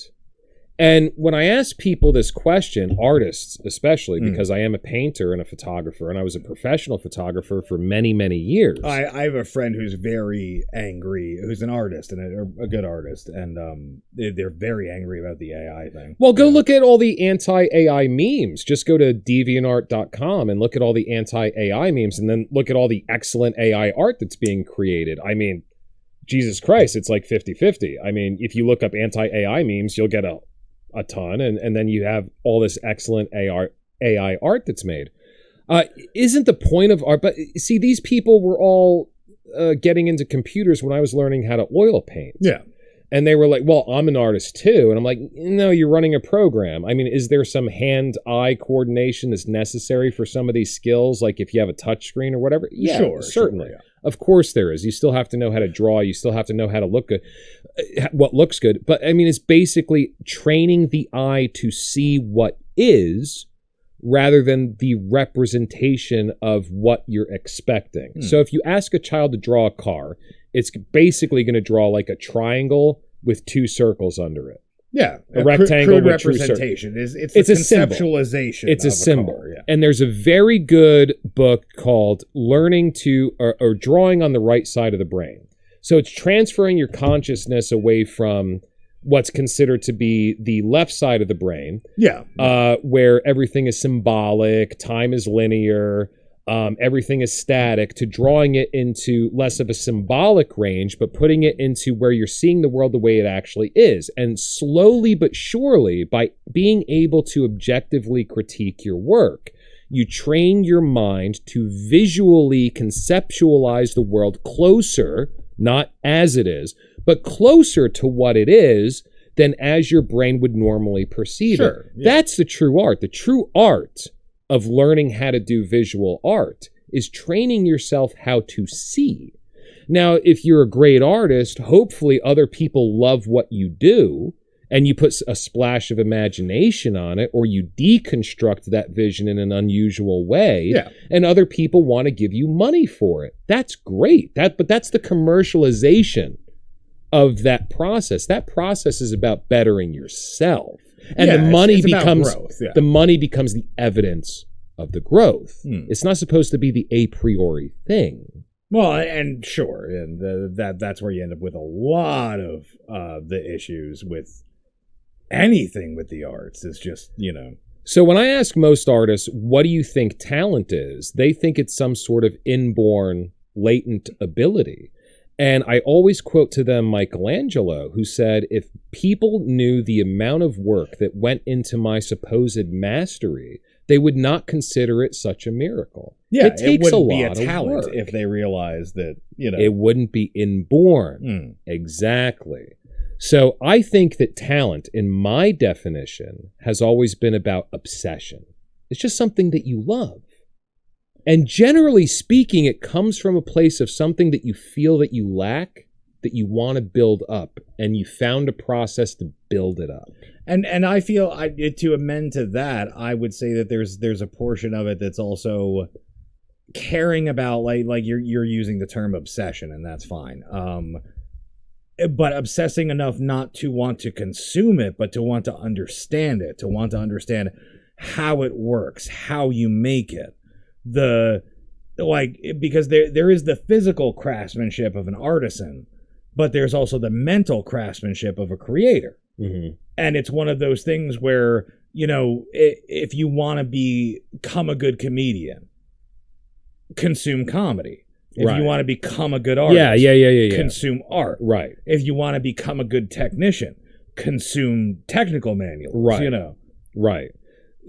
And when I ask people this question, artists especially, because I am a painter and a photographer, and I was a professional photographer for many, many years. I have a friend who's very angry, who's an artist and a good artist, and they're very angry about the AI thing. Well, go look at all the anti-AI memes. Just go to deviantart.com and look at all the anti-AI memes, and then look at all the excellent AI art that's being created. I mean, Jesus Christ, it's like 50-50. I mean, if you look up anti-AI memes, you'll get a ton, and then you have all this excellent AI art that's made. Isn't the point of art, but see, these people were all getting into computers when I was learning how to oil paint. Yeah. And they were like, well, I'm an artist too. And I'm like, no, you're running a program. I mean, is there some hand-eye coordination that's necessary for some of these skills? Like if you have a touch screen or whatever? Yeah, sure, certainly. Sure, yeah. Of course there is. You still have to know how to draw. You still have to know how to look good, what looks good. But I mean, it's basically training the eye to see what is rather than the representation of what you're expecting. So if you ask a child to draw a car, it's basically going to draw like a triangle with two circles under it. Yeah, a rectangle crude with representation. It's a conceptualization. It's a symbol. Car, yeah. And there's a very good book called Learning to or Drawing on the Right Side of the Brain. So it's transferring your consciousness away from what's considered to be the left side of the brain. Yeah. Where everything is symbolic, time is linear, everything is static, to drawing it into less of a symbolic range, but putting it into where you're seeing the world the way it actually is. And slowly but surely, by being able to objectively critique your work, you train your mind to visually conceptualize the world closer, not as it is, but closer to what it is than as your brain would normally perceive it. Yeah. That's the true art. The true art of learning how to do visual art is training yourself how to see. Now, if you're a great artist, hopefully other people love what you do, and you put a splash of imagination on it, or you deconstruct that vision in an unusual way, and other people want to give you money for it. That's great. But that's the commercialization of that process. That process is about bettering yourself. And the money becomes the money becomes the evidence of the growth. It's not supposed to be the a priori thing. Well, and sure, and that's where you end up with a lot of the issues with anything with the arts. Is just, So when I ask most artists, what do you think talent is? They think it's some sort of inborn, latent ability. And I always quote to them Michelangelo, who said, if people knew the amount of work that went into my supposed mastery, they would not consider it such a miracle. Yeah, it takes a lot be a of talent work if they realized that, it wouldn't be inborn. Exactly. So I think that talent, in my definition, has always been about obsession. It's just something that you love. And generally speaking, it comes from a place of something that you feel that you lack, that you want to build up, and you found a process to build it up. And I feel, to amend to that, I would say that there's a portion of it that's also caring about, like you're using the term obsession, and that's fine. But obsessing enough not to want to consume it, but to want to understand it, to want to understand how it works, how you make it, because there is the physical craftsmanship of an artisan, but there's also the mental craftsmanship of a creator. Mm-hmm. And it's one of those things where, if you want to become a good comedian, consume comedy. If you want to become a good artist, consume art. Right. If you want to become a good technician, consume technical manuals. Right. Right.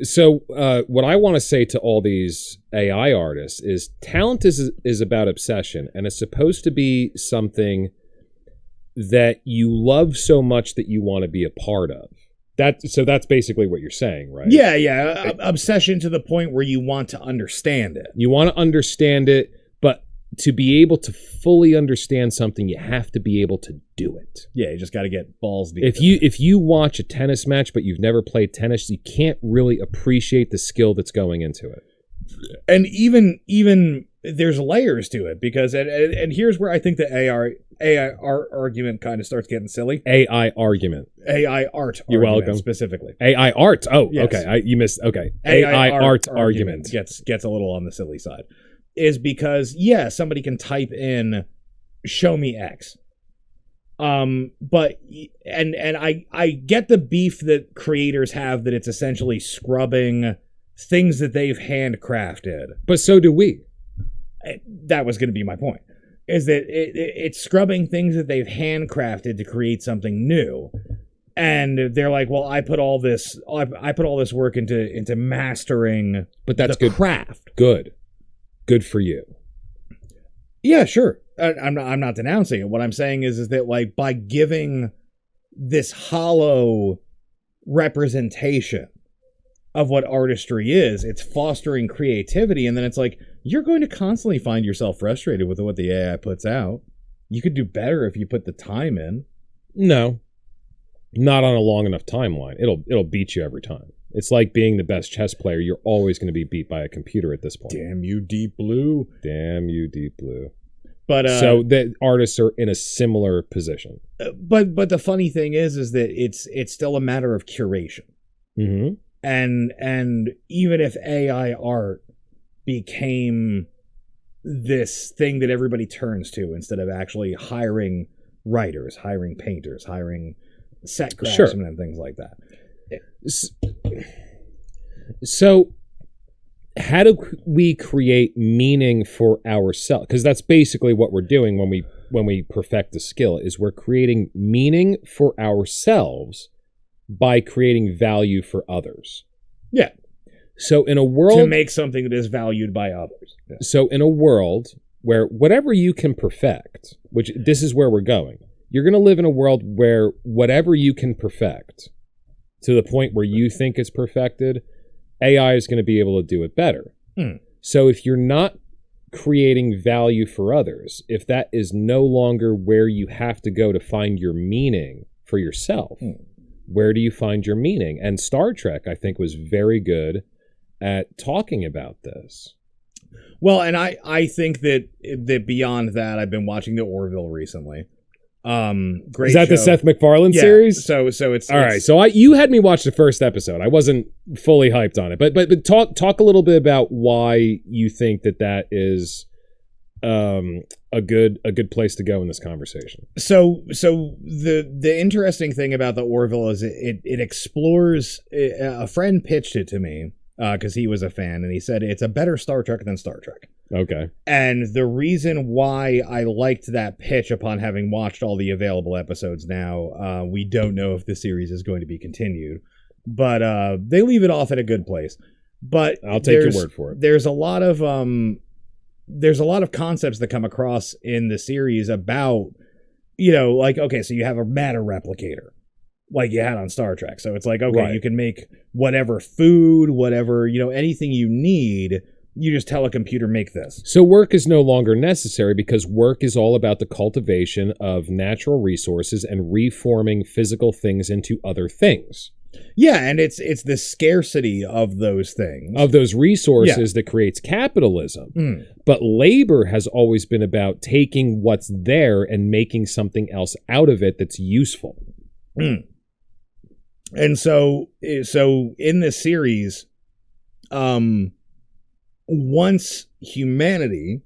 So what I want to say to all these AI artists is talent is about obsession, and it's supposed to be something that you love so much that you want to be a part of. So that's basically what you're saying, right? Yeah. Obsession to the point where you want to understand it. You want to understand it, but to be able to fully understand something, you have to be able to do it. Yeah, you just got to get balls deep. If you watch a tennis match but you've never played tennis, you can't really appreciate the skill that's going into it. And even there's layers to it, because and here's where I think the AI argument kind of starts getting silly. AI argument. AI art. You're welcome. Specifically. AI art. Oh, yes. Okay. You missed. Okay. AI art argument gets a little on the silly side. Is because somebody can type in "show me X," but I get the beef that creators have that it's essentially scrubbing things that they've handcrafted. But so do we. That was going to be my point. Is that it's scrubbing things that they've handcrafted to create something new, and they're like, well, I put all this work into mastering, but that's the good craft. Good for you. Yeah, sure. I'm not denouncing it. What I'm saying is that, like, by giving this hollow representation of what artistry is, it's fostering creativity, and then it's like, you're going to constantly find yourself frustrated with what the AI puts out. You could do better if you put the time in. No. Not on a long enough timeline. It'll beat you every time. It's like being the best chess player. You're always going to be beat by a computer at this point. Damn you, Deep Blue. Damn you, Deep Blue. But so the artists are in a similar position. But the funny thing is that it's still a matter of curation. Mm-hmm. And even if AI art became this thing that everybody turns to instead of actually hiring writers, hiring painters, hiring set craftsmen and things like that. So how do we create meaning for ourselves? Because that's basically what we're doing when we perfect the skill, is we're creating meaning for ourselves by creating value for others. Yeah. So in a world to make something that is valued by others. Yeah. So in a world where whatever you can perfect, which this is where we're going, you're going to live in a world where whatever you can perfect to the point where you think it's perfected, AI is going to be able to do it better. So if you're not creating value for others, if that is no longer where you have to go to find your meaning for yourself, where do you find your meaning? And Star Trek, I think, was very good at talking about this. Well, and I think that beyond that, I've been watching the Orville recently. Great Is that show. the Seth MacFarlane series? So it's all right. So you had me watch the first episode. I wasn't fully hyped on it, but talk a little bit about why you think that is a good place to go in this conversation. So the interesting thing about the Orville is it explores. A friend pitched it to me because he was a fan, and he said it's a better Star Trek than Star Trek. Okay. And the reason why I liked that pitch upon having watched all the available episodes now, we don't know if the series is going to be continued, but they leave it off at a good place. But I'll take your word for it. There's a lot of concepts that come across in the series about, like, okay, so you have a matter replicator like you had on Star Trek. So it's like, okay, right. You can make whatever food, whatever, anything you need. You just tell a computer, make this. So work is no longer necessary because work is all about the cultivation of natural resources and reforming physical things into other things. Yeah, and it's the scarcity of those things. Of those resources that creates capitalism. But labor has always been about taking what's there and making something else out of it that's useful. And so in this series, once humanity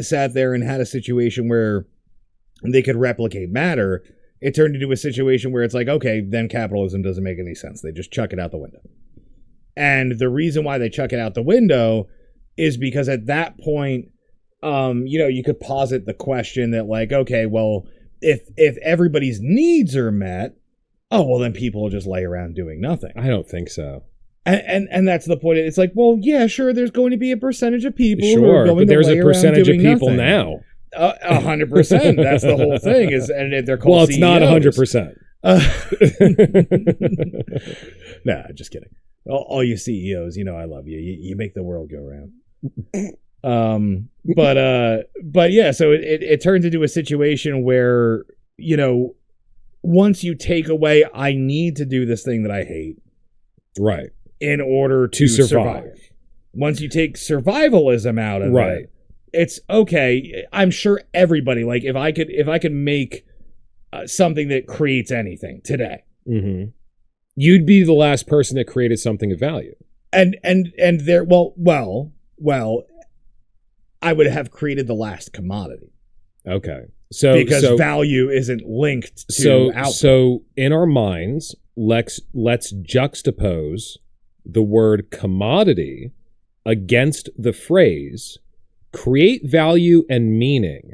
sat there and had a situation where they could replicate matter, it turned into a situation where it's like, okay, then capitalism doesn't make any sense. They just chuck it out the window. And the reason why they chuck it out the window is because at that point, you could posit the question that like, okay, well, if everybody's needs are met, oh, well, then people will just lay around doing nothing. I don't think so. And that's the point. It's like, well, yeah, sure, there's going to be a percentage of people who are Sure, going but to there's lay a around percentage of doing people nothing. now. 100%. That's the whole thing. And they're called Well, it's CEOs. not 100%. Nah, just kidding. All you CEOs, I love you. You make the world go round. But yeah, so it turns into a situation where, once you take away, I need to do this thing that I hate. Right. In order to survive. Once you take survivalism out of it, it's okay. I'm sure everybody, like if I could make something that creates anything today, you'd be the last person that created something of value. And there, well, I would have created the last commodity. Okay. Because value isn't linked to output. So in our minds, let's juxtapose the word commodity against the phrase create value and meaning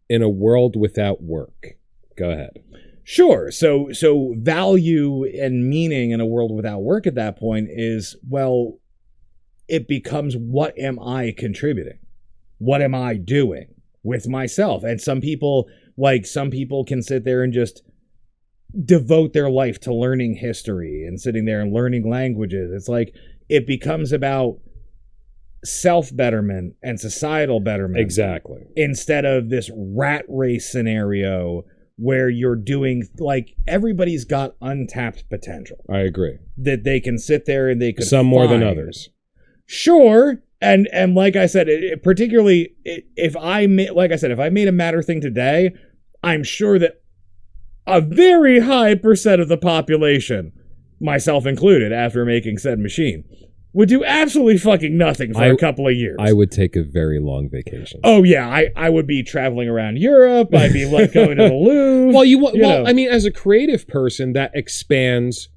in a world without work. Go ahead. Sure. So value and meaning in a world without work at that point is, well, it becomes, what am I contributing? What am I doing with myself? And some people can sit there and just devote their life to learning history and sitting there and learning languages. It's like it becomes about self-betterment and societal betterment. Exactly. Instead of this rat race scenario where you're doing, like, everybody's got untapped potential. I agree. That they can sit there and they could some more than find. others. Sure. And like I said, particularly if I made a matter thing today, I'm sure that a very high percent of the population, myself included, after making said machine, would do absolutely fucking nothing for a couple of years. I would take a very long vacation. Oh yeah, I would be traveling around Europe. I'd be like going to the Louvre. Well, I mean, as a creative person, that expands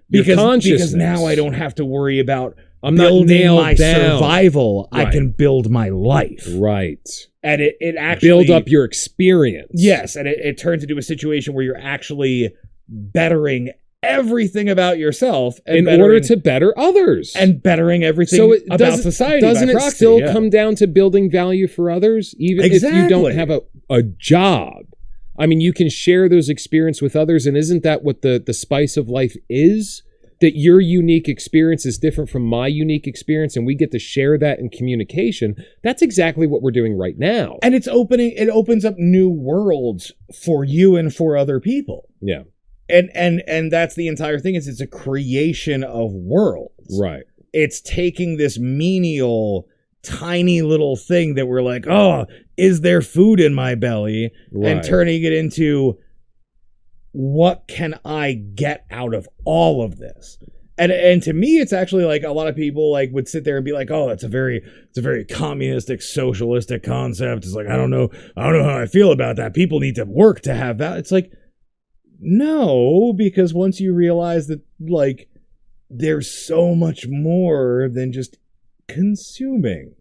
your consciousness. Because now I don't have to worry about I'm not building nailed my down. survival. Right. I can build my life. Right. And it actually build up your experience. Yes, and it turns into a situation where you're actually bettering everything about yourself in order to better others and bettering everything about society. Doesn't by it proxy, still come down to building value for others, even if you don't have a job? I mean, you can share those experiences with others, and isn't that what the spice of life is? That your unique experience is different from my unique experience, and we get to share that in communication. That's exactly what we're doing right now. And it opens up new worlds for you and for other people. Yeah. And that's the entire thing, is it's a creation of worlds. Right. It's taking this menial, tiny little thing that we're like, oh, is there food in my belly? Right. And turning it into, what can I get out of all of this? And to me, it's actually like a lot of people like would sit there and be like, oh, it's a very communistic, socialistic concept. It's like, I don't know how I feel about that. People need to work to have that. It's like, no, because once you realize that, like, there's so much more than just consuming.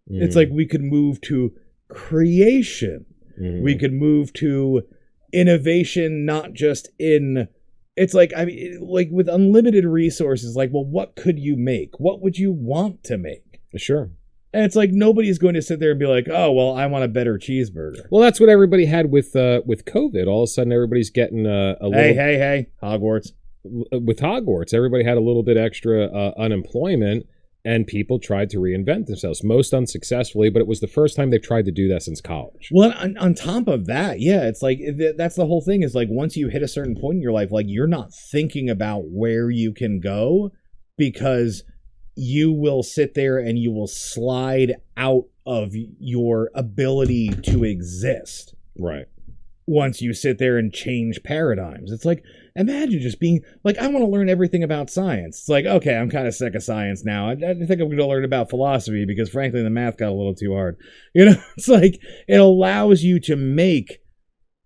It's like we could move to creation. We could move to innovation, not just in, it's like, I mean, like with unlimited resources, like, well, what could you make? What would you want to make? Sure. And it's like, nobody's going to sit there and be like, oh, well, I want a better cheeseburger. Well, that's what everybody had with COVID. All of a sudden, everybody's getting a little... Hey, Hogwarts. With Hogwarts, everybody had a little bit extra unemployment, and people tried to reinvent themselves, most unsuccessfully, but it was the first time they've tried to do that since college. Well, on top of that, yeah, it's like, that's the whole thing, is like, once you hit a certain point in your life, like, you're not thinking about where you can go, because you will sit there and you will slide out of your ability to exist. Right. once you sit there and change paradigms. It's like, imagine just being like, I want to learn everything about science. It's like, okay, I'm kind of sick of science now. I think I'm going to learn about philosophy because frankly, the math got a little too hard. It's like, it allows you to make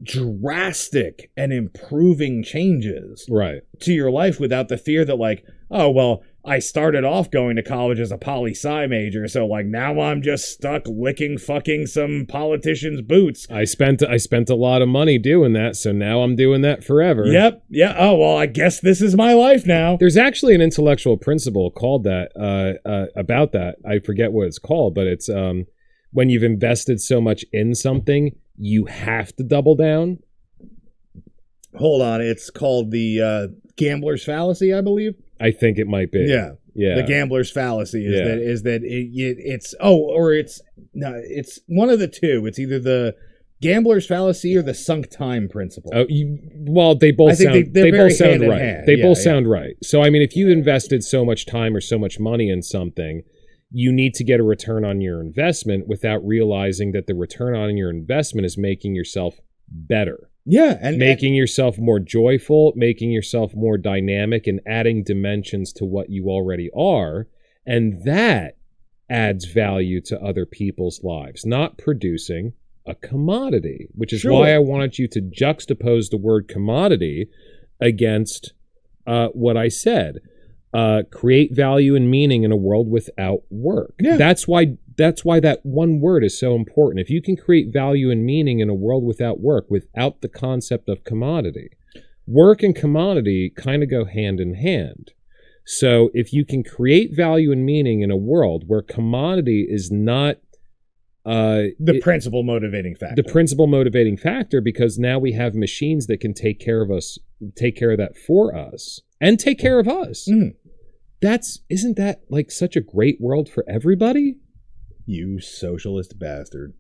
drastic and improving changes Right. to your life without the fear that like, oh, well, I started off going to college as a poli-sci major, so like now I'm just stuck licking fucking some politician's boots. I spent a lot of money doing that, so now I'm doing that forever. Yep. Yeah. Oh, well, I guess this is my life now. There's actually an intellectual principle called that about that. I forget what it's called, but it's when you've invested so much in something, you have to double down. Hold on. It's called the gambler's fallacy, I believe. I think it might be. Yeah. Yeah. The gambler's fallacy is that it's one of the two. It's either the gambler's fallacy or the sunk time principle. Oh, well, they both sound they both sound right. hand. They both sound right. So I mean, if you invested so much time or so much money in something, you need to get a return on your investment without realizing that the return on your investment is making yourself better. Yeah, and making yourself more joyful, making yourself more dynamic, and adding dimensions to what you already are. And that adds value to other people's lives, not producing a commodity, which is why I wanted you to juxtapose the word commodity against what I said. Create value and meaning in a world without work. Yeah. That's why that one word is so important. If you can create value and meaning in a world without work, without the concept of commodity, work and commodity kind of go hand in hand. So if you can create value and meaning in a world where commodity is not the principal motivating factor. The principal motivating factor, because now we have machines that can take care of that for us and take care of us. Mm. Isn't that like such a great world for everybody? You socialist bastard.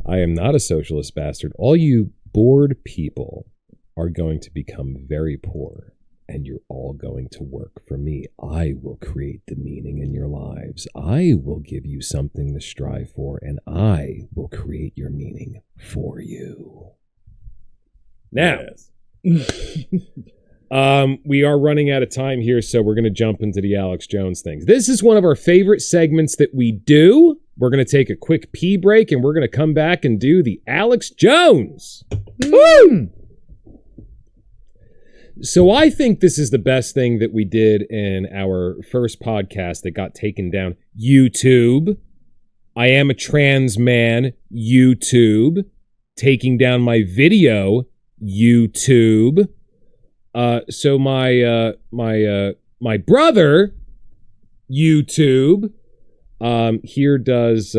I am not a socialist bastard. All you bored people are going to become very poor, and you're all going to work for me. I will create the meaning in your lives. I will give you something to strive for, and I will create your meaning for you. Now, we are running out of time here, so we're going to jump into the Alex Jones things. This is one of our favorite segments that we do. We're going to take a quick pee break, and we're going to come back and do the Alex Jones. Woo! So I think this is the best thing that we did in our first podcast that got taken down. YouTube. I am a trans man. YouTube. Taking down my video. YouTube. So my brother, YouTube, here does,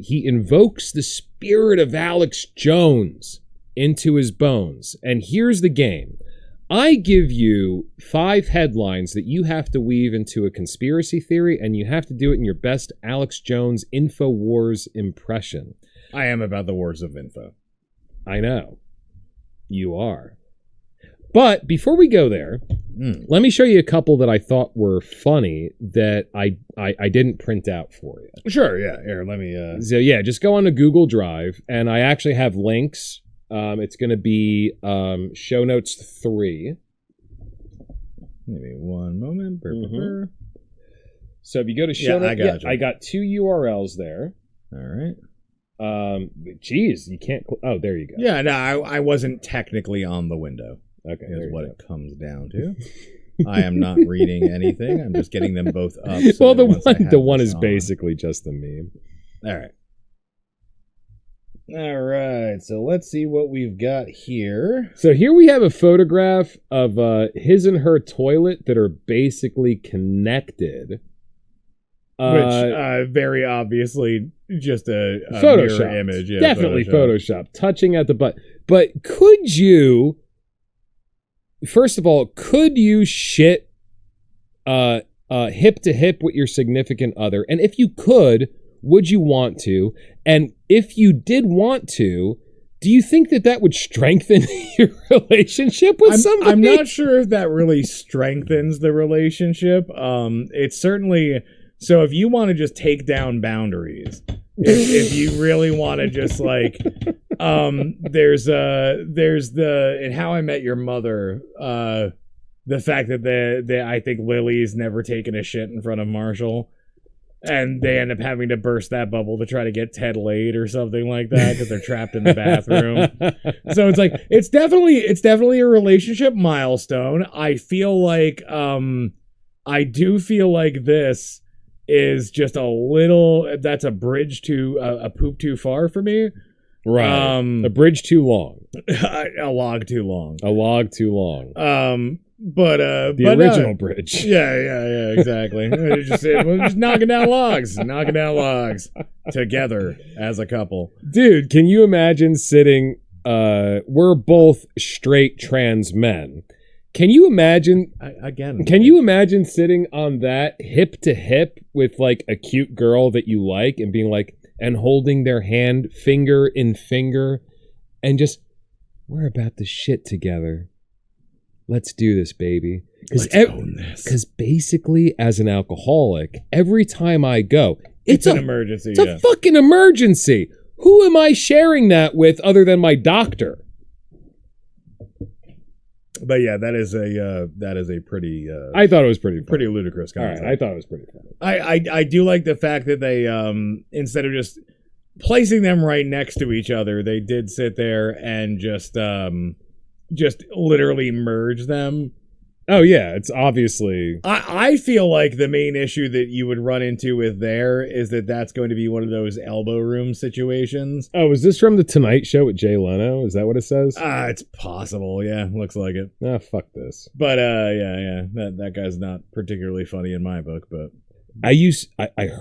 he invokes the spirit of Alex Jones into his bones. And here's the game. I give you 5 headlines that you have to weave into a conspiracy theory, and you have to do it in your best Alex Jones InfoWars impression. I am about the wars of info. I know. You are. But before we go there, let me show you a couple that I thought were funny that I didn't print out for you. Sure, yeah. Here, let me... So yeah, just go on to Google Drive, and I actually have links. It's going to be show notes 3. Maybe one moment. Mm-hmm. So if you go to show notes, I got 2 URLs there. All right. Geez, you can't... Oh, there you go. Yeah, no, I wasn't technically on the window. Okay, is what it comes down to. I am not reading anything. I'm just getting them both up. So well, the one is basically just a meme. All right. So let's see what we've got here. So here we have a photograph of his and her toilet that are basically connected. Which very obviously just a mirror image. Yeah, definitely Photoshop. Touching at the butt. But could you... First of all, could you shit hip to hip with your significant other? And if you could, would you want to? And if you did want to, do you think that would strengthen your relationship with somebody? I'm not sure if that really strengthens the relationship. It's certainly... So if you want to just take down boundaries, if you really want to just like There's the in How I Met Your Mother, the fact that I think Lily's never taken a shit in front of Marshall, and they end up having to burst that bubble to try to get Ted laid or something like that because they're trapped in the bathroom. So it's like it's definitely a relationship milestone. I feel like I do feel like this is just a little, that's a bridge to a poop too far for me. Right. A bridge too long. A log too long. A log too long. The original bridge. Yeah, exactly. We're just knocking down logs together as a couple. Dude, can you imagine sitting, we're both straight trans men. Can you imagine, can you imagine sitting on that hip to hip with like a cute girl that you like and being like, and holding their hand finger in finger and just, we're about to shit together. Let's do this, baby. Because basically, as an alcoholic, every time I go, it's an emergency. It's a fucking emergency. Who am I sharing that with other than my doctor? But yeah, that is a pretty. I thought it was pretty ludicrous concept. All right, I thought it was pretty funny. I do like the fact that they instead of just placing them right next to each other, they did sit there and just literally merge them. Oh yeah, it's obviously. I feel like the main issue that you would run into with there is that that's going to be one of those elbow room situations. Oh, is this from the Tonight Show with Jay Leno? Is that what it says? It's possible. Yeah, looks like it. Ah, fuck this. But yeah, that guy's not particularly funny in my book, but. I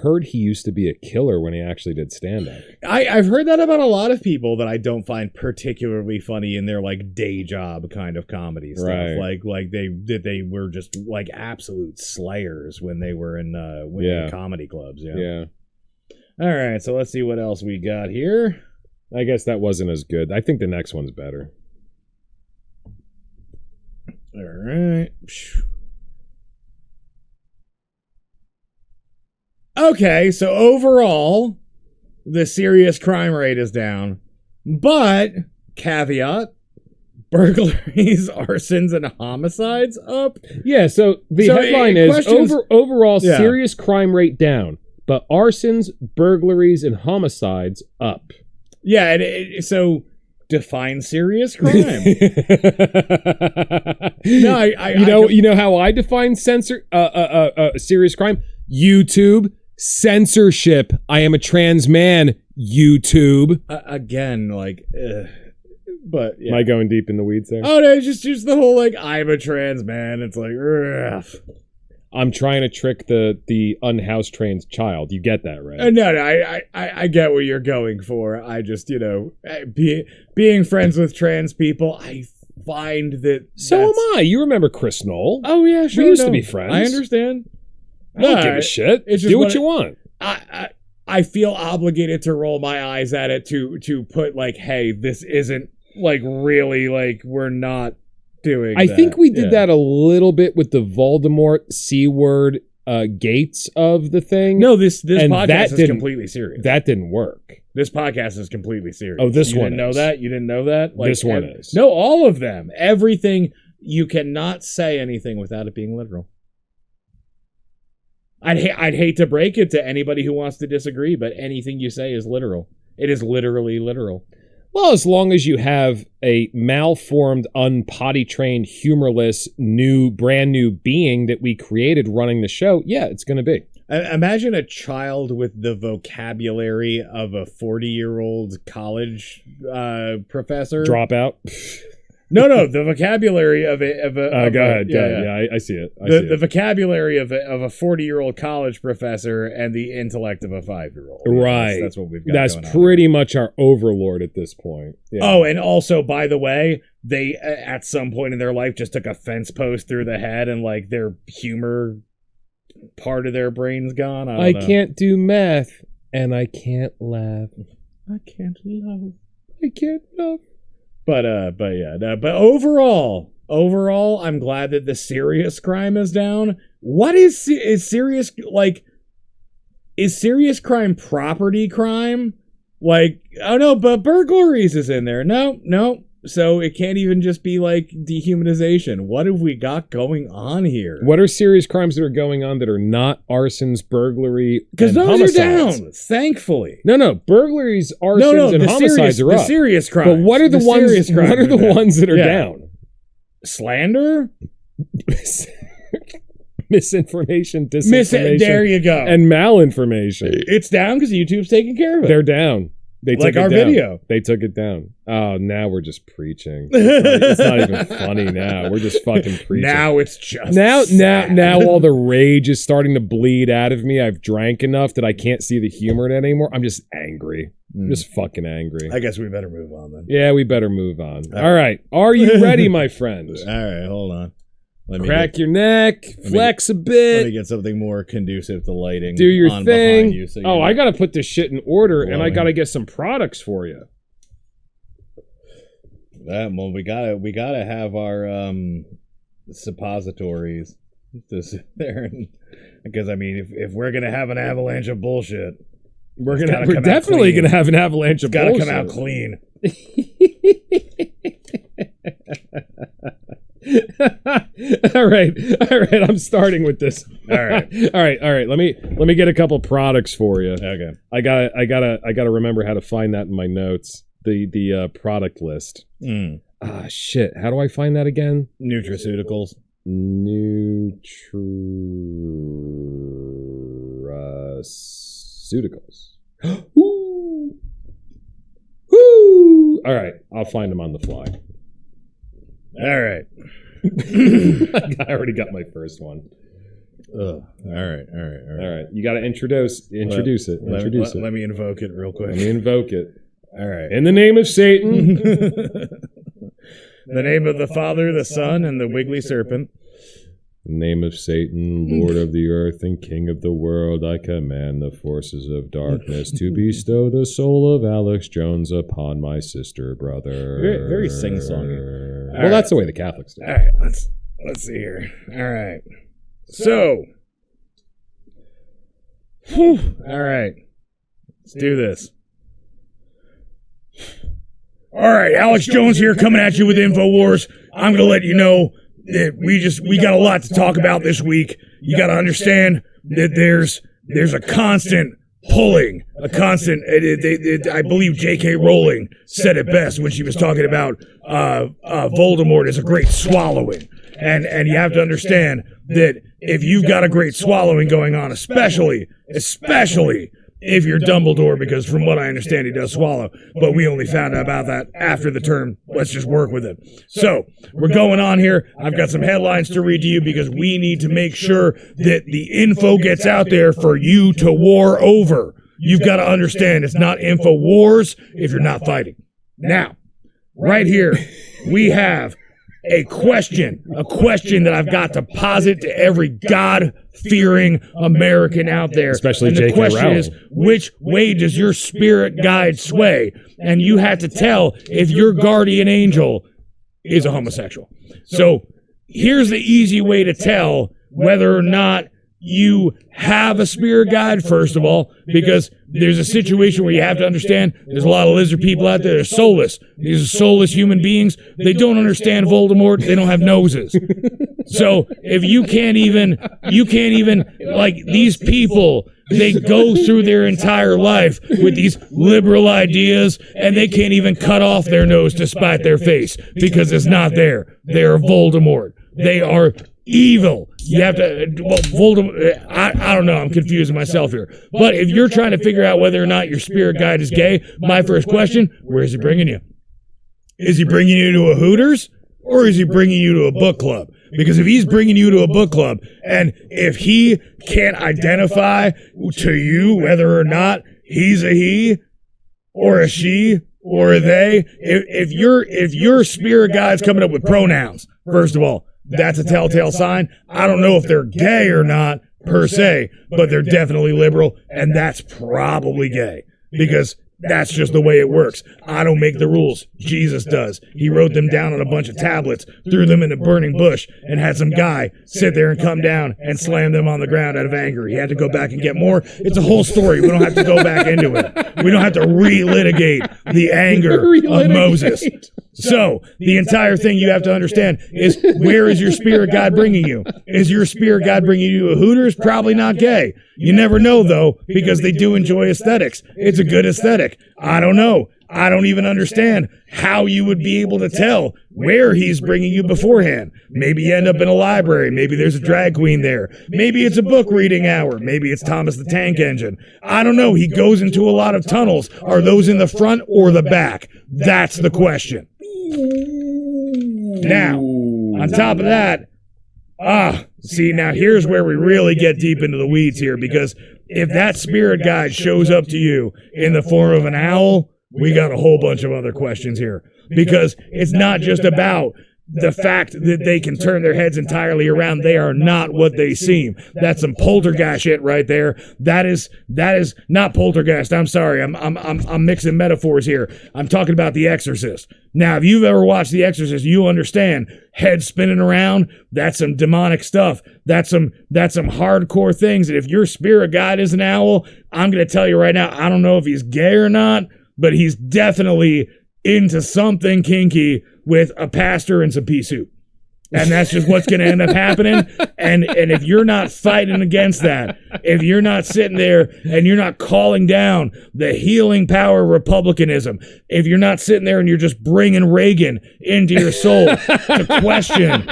heard he used to be a killer when he actually did stand-up. I've heard that about a lot of people that I don't find particularly funny in their like day job kind of comedy stuff. Right. Like they were just like absolute slayers when they were in comedy clubs. Yeah. All right, so let's see what else we got here. I guess that wasn't as good. I think the next one's better. All right. Okay, so overall, the serious crime rate is down. But, caveat, burglaries, arsons, and homicides up. Yeah, so the headline is overall serious crime rate down, but arsons, burglaries, and homicides up. Yeah, so define serious crime. No, you know how I define serious crime? YouTube. Censorship. I am a trans man. YouTube. Again, like, but yeah. Am I going deep in the weeds there? Oh no, just the whole like I'm a trans man. It's like, ugh. I'm trying to trick the unhoused trans child. You get that, right? No, I get what you're going for. I just being friends with trans people, I find that. So am I. You remember Chris Knoll? Oh yeah, sure. We used to be friends. I understand. I don't give a shit. Do what you want. I feel obligated to roll my eyes at it to put like, hey, this isn't like really like we're not doing. I think we did that a little bit with the Voldemort C-word gates of the thing. No, this podcast is completely serious. That didn't work. This podcast is completely serious. Oh, this one didn't know that? You didn't know that? Like, this one is. No, all of them. Everything. You cannot say anything without it being literal. I'd hate to break it to anybody who wants to disagree, but anything you say is literal. It is literally literal. Well, as long as you have a malformed, unpotty-trained, humorless, brand new being that we created running the show, yeah, it's going to be. Imagine a child with the vocabulary of a 40-year-old college professor. Dropout. No, the vocabulary of a go ahead. Yeah, I see it. The vocabulary of a 40-year-old college professor and the intellect of a 5-year-old. Right. That's what we've got. That's pretty much our overlord at this point. Yeah. Oh, and also, by the way, they at some point in their life just took a fence post through the head and like their humor part of their brain's gone. I don't know. Can't do math and I can't laugh. I can't love. I can't love. But overall, I'm glad that the serious crime is down. What is serious, like, is serious crime property crime? Like, oh no, but burglaries is in there. No. So it can't even just be like dehumanization. What have we got going on here? What are serious crimes that are going on that are not arsons, burglary, Because and those homicides? are down, thankfully. No. Burglaries, arsons, and homicides are up. The serious crimes. But what are the ones? What are the ones that are down? Slander, Misinformation, disinformation, there you go, and malinformation. It's down because YouTube's taking care of it. They're down. They took like it our down. video. They took it down. Oh, now we're just preaching. It's not even funny now. We're just fucking preaching. Now it's just now all the rage is starting to bleed out of me. I've drank enough that I can't see the humor in it anymore. I'm just angry. I'm just fucking angry. I guess we better move on then. Yeah, we better move on. All right. Are you ready, my friend? All right, hold on. Crack your neck, flex a bit. Let me get something more conducive to lighting. Do your on thing. behind you, so I got to put this shit in order, and I Blowing. got to get some products for you. Well, we gotta have our suppositories to sit there, because I mean, if we're gonna have an avalanche of bullshit, we're definitely gonna have an avalanche of bullshit. Gotta come out clean. all right. I'm starting with this. All right. Let me get a couple products for you. Okay. I gotta remember how to find that in my notes. The product list. Ah, shit. How do I find that again? Nutraceuticals. Nutraceuticals. Woo! Woo! All right. I'll find them on the fly. All right. I already got my first one. All right. All right. You got to introduce it. Let me invoke it real quick. Let me invoke it. All right. In the name of Satan. The name of the Father, the Son, and the wiggly serpent. In the name of Satan, Lord of the earth and King of the world, I command the forces of darkness to bestow the soul of Alex Jones upon my sister, brother. Very sing-songy. Well, that's the way the Catholics do it. All right, let's see here. All right. So, all right. Let's do this. All right, Alex Jones here coming at you with InfoWars. I'm going to let you know that we got a lot to talk about this week. You got to understand that there's a constant pulling, a constant. I believe J.K. Rowling said it best when she was talking about Voldemort is a great swallowing, and you have to understand that if you've got a great swallowing going on, especially if you're Dumbledore, because from what I understand, he does swallow, but we only found out about that after the term. Let's just work with it. So we're going on here. I've got some headlines to read to you because we need to make sure that the info gets out there for you to war over. You've got to understand it's not info wars if you're not fighting. Now, right here, we have a question that I've got to posit to every God-fearing American out there. Especially and J.K. the question Rowling. is, which way does your spirit guide sway? And you have to tell if your guardian angel is a homosexual. So here's the easy way to tell whether or not you have a spirit guide, first of all, because there's a situation where you have to understand there's a lot of lizard people out there that are soulless. These are soulless human beings. They don't understand Voldemort. They don't have noses. So if you can't even, like, these people, they go through their entire life with these liberal ideas, and they can't even cut off their nose to spite their face because it's not there. They are Voldemort. They are evil. You have to, well, Voldemort, I don't know, I'm confusing myself here. But if you're trying to figure out whether or not your spirit guide is gay, my first question, where is he bringing you? Is he bringing you to a Hooters, or is he bringing you to a book club? Because if he's bringing you to a book club, and if he can't identify to you whether or not he's a he, or a she, or a they, if your spirit guide's coming up with pronouns, first of all, that's a telltale sign. I don't know if they're gay or not, per se, but they're definitely liberal, and that's probably gay. Because That's just the way it works. I don't make the rules. Jesus does. He wrote them down on a bunch of tablets, threw them in a burning bush, and had some guy sit there and come down and slam them on the ground out of anger. He had to go back and get more. It's a whole story. We don't have to go back into it. We don't have to relitigate the anger of Moses. So, the entire thing you have to understand is, where is your spirit guide bringing you? Is your spirit guide bringing you to Hooters? Probably not gay. You never know, though, because they do enjoy aesthetics. It's a good aesthetic. I don't know. I don't even understand how you would be able to tell where he's bringing you beforehand. Maybe you end up in a library. Maybe there's a drag queen there. Maybe it's a book reading hour. Maybe it's Thomas the Tank Engine. I don't know. He goes into a lot of tunnels. Are those in the front or the back? That's the question. Now, on top of that, see, now here's where we really get deep into the weeds here, because if that spirit guide shows up to you in the form of an owl, we got a whole bunch of other questions here, because it's not just about the fact that they can turn their heads entirely around. They are not what they seem. That's some poltergeist shit right there. That is not poltergeist. I'm sorry. I'm mixing metaphors here. I'm talking about The Exorcist. Now, if you've ever watched The Exorcist, you understand head spinning around. That's some demonic stuff. That's some hardcore things. And if your spirit guide is an owl, I'm going to tell you right now, I don't know if he's gay or not, but he's definitely into something kinky with a pastor and some pea soup. And that's just what's going to end up happening. And if you're not fighting against that, if you're not sitting there and you're not calling down the healing power of republicanism, if you're not sitting there and you're just bringing Reagan into your soul to question,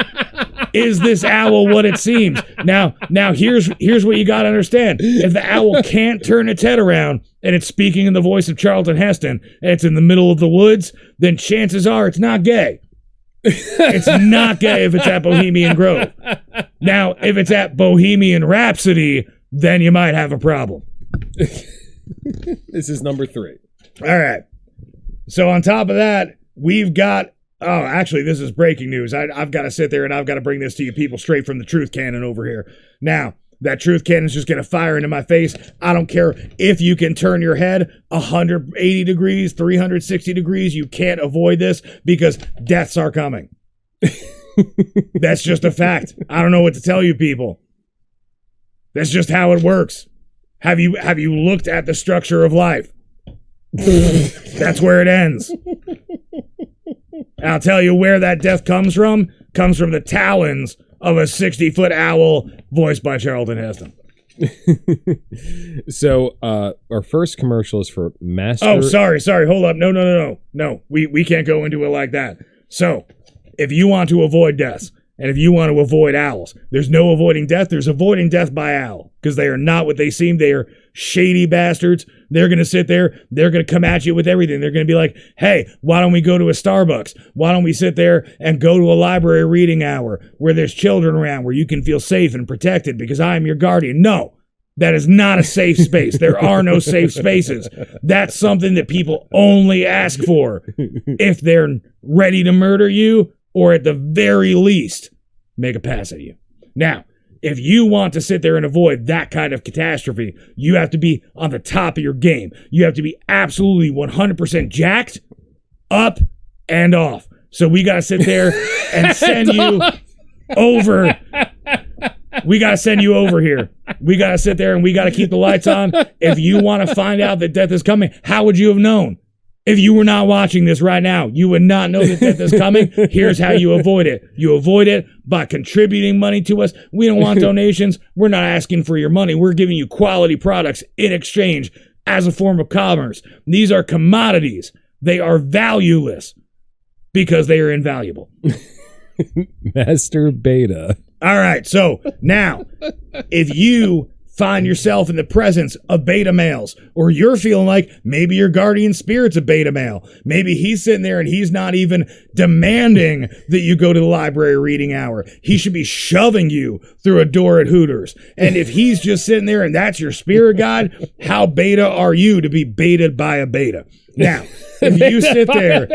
is this owl what it seems? Now here's what you got to understand. If the owl can't turn its head around and it's speaking in the voice of Charlton Heston and it's in the middle of the woods, then chances are it's not gay. It's not gay if it's at Bohemian Grove. Now, if it's at Bohemian Rhapsody, then you might have a problem. This is number 3. All right. So on top of that, we've got... Oh, actually, this is breaking news. I've got to sit there and I've got to bring this to you people straight from the truth cannon over here. Now, that truth cannon's just going to fire into my face. I don't care if you can turn your head 180 degrees, 360 degrees. You can't avoid this because deaths are coming. That's just a fact. I don't know what to tell you people. That's just how it works. Have you looked at the structure of life? That's where it ends. I'll tell you where that death comes from. Comes from the talons of a 60-foot owl voiced by Charlton Heston. So, our first commercial is for Master... Oh, sorry. Hold up. No. We can't go into it like that. So, if you want to avoid deaths, and if you want to avoid owls, there's no avoiding death. There's avoiding death by owl, because they are not what they seem. They are shady bastards. They're going to sit there. They're going to come at you with everything. They're going to be like, hey, why don't we go to a Starbucks? Why don't we sit there and go to a library reading hour where there's children around, where you can feel safe and protected because I am your guardian? No, that is not a safe space. There are no safe spaces. That's something that people only ask for if they're ready to murder you, or at the very least, make a pass at you. Now, if you want to sit there and avoid that kind of catastrophe, you have to be on the top of your game. You have to be absolutely 100% jacked, up, and off. So we got to sit there and send you over. We got to send you over here. We got to sit there and we got to keep the lights on. If you want to find out that death is coming, how would you have known? If you were not watching this right now, you would not know that death is coming. Here's how you avoid it. You avoid it by contributing money to us. We don't want donations. We're not asking for your money. We're giving you quality products in exchange as a form of commerce. These are commodities. They are valueless because they are invaluable. Master Beta. All right. So now, if you find yourself in the presence of beta males, or you're feeling like maybe your guardian spirit's a beta male, maybe he's sitting there and he's not even demanding that you go to the library reading hour. He should be shoving you through a door at Hooters. And if he's just sitting there and that's your spirit guide, how beta are you to be baited by a beta? Now, if you sit there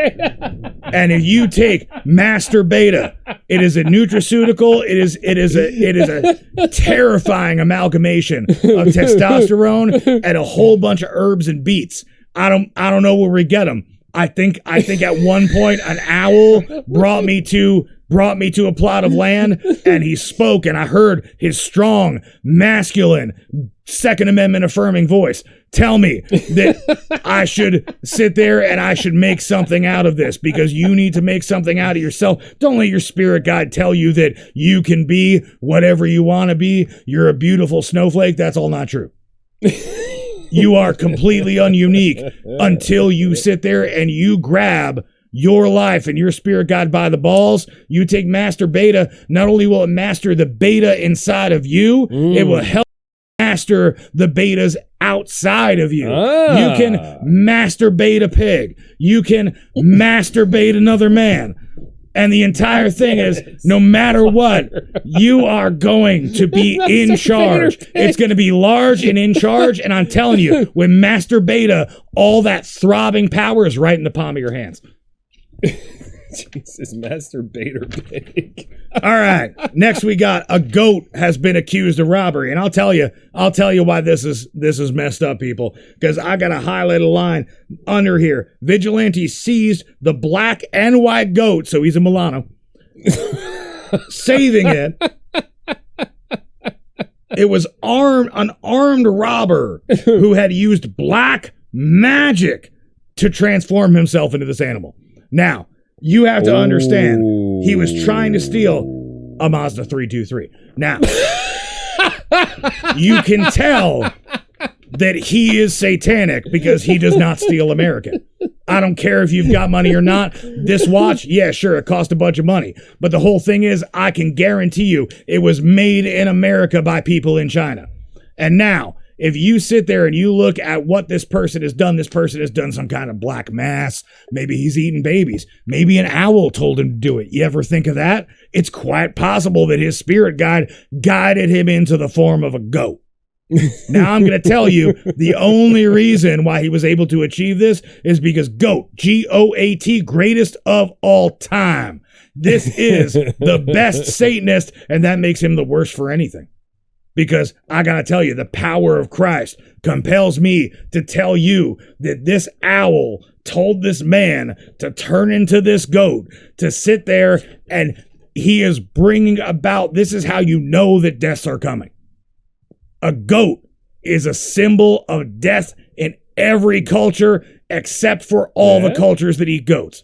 and if you take Master Beta, it is a nutraceutical. It is a terrifying amalgamation of testosterone and a whole bunch of herbs and beets. I don't know where we get them. I think at one point an owl brought me to a plot of land, and he spoke, and I heard his strong, masculine, Second Amendment affirming voice tell me that I should sit there and I should make something out of this, because you need to make something out of yourself. Don't let your spirit guide tell you that you can be whatever you want to be. You're a beautiful snowflake. That's all not true. You are completely ununique until you sit there and you grab your life and your spirit guide by the balls. You take master beta. Not only will it master the beta inside of you, it will help master the betas outside of you. You can masturbate a pig. You can masturbate another man. And the entire thing is, no matter what, you are going to be in charge. It's going to be large and in charge. And I'm telling you, with Master Beta, all that throbbing power is right in the palm of your hands. Jesus, Master Beta pig. All right. Next, we got a goat has been accused of robbery. And I'll tell you why this is messed up, people. Because I got a highlighted line under here. Vigilante seized the black and white goat, so he's a Milano, saving it. It was an armed robber who had used black magic to transform himself into this animal. Now, you have to understand, he was trying to steal a Mazda 323. Now, you can tell that he is satanic because he does not steal American. I don't care if you've got money or not. This watch, yeah, sure, it cost a bunch of money. But the whole thing is, I can guarantee you it was made in America by people in China. And now, if you sit there and you look at what this person has done some kind of black mass. Maybe he's eating babies. Maybe an owl told him to do it. You ever think of that? It's quite possible that his spirit guide guided him into the form of a goat. Now I'm going to tell you the only reason why he was able to achieve this is because GOAT, G-O-A-T, greatest of all time. This is the best Satanist, and that makes him the worst for anything. Because I got to tell you, the power of Christ compels me to tell you that this owl told this man to turn into this goat, to sit there, and he is bringing about, this is how you know that deaths are coming. A goat is a symbol of death in every culture except for all the cultures that eat goats.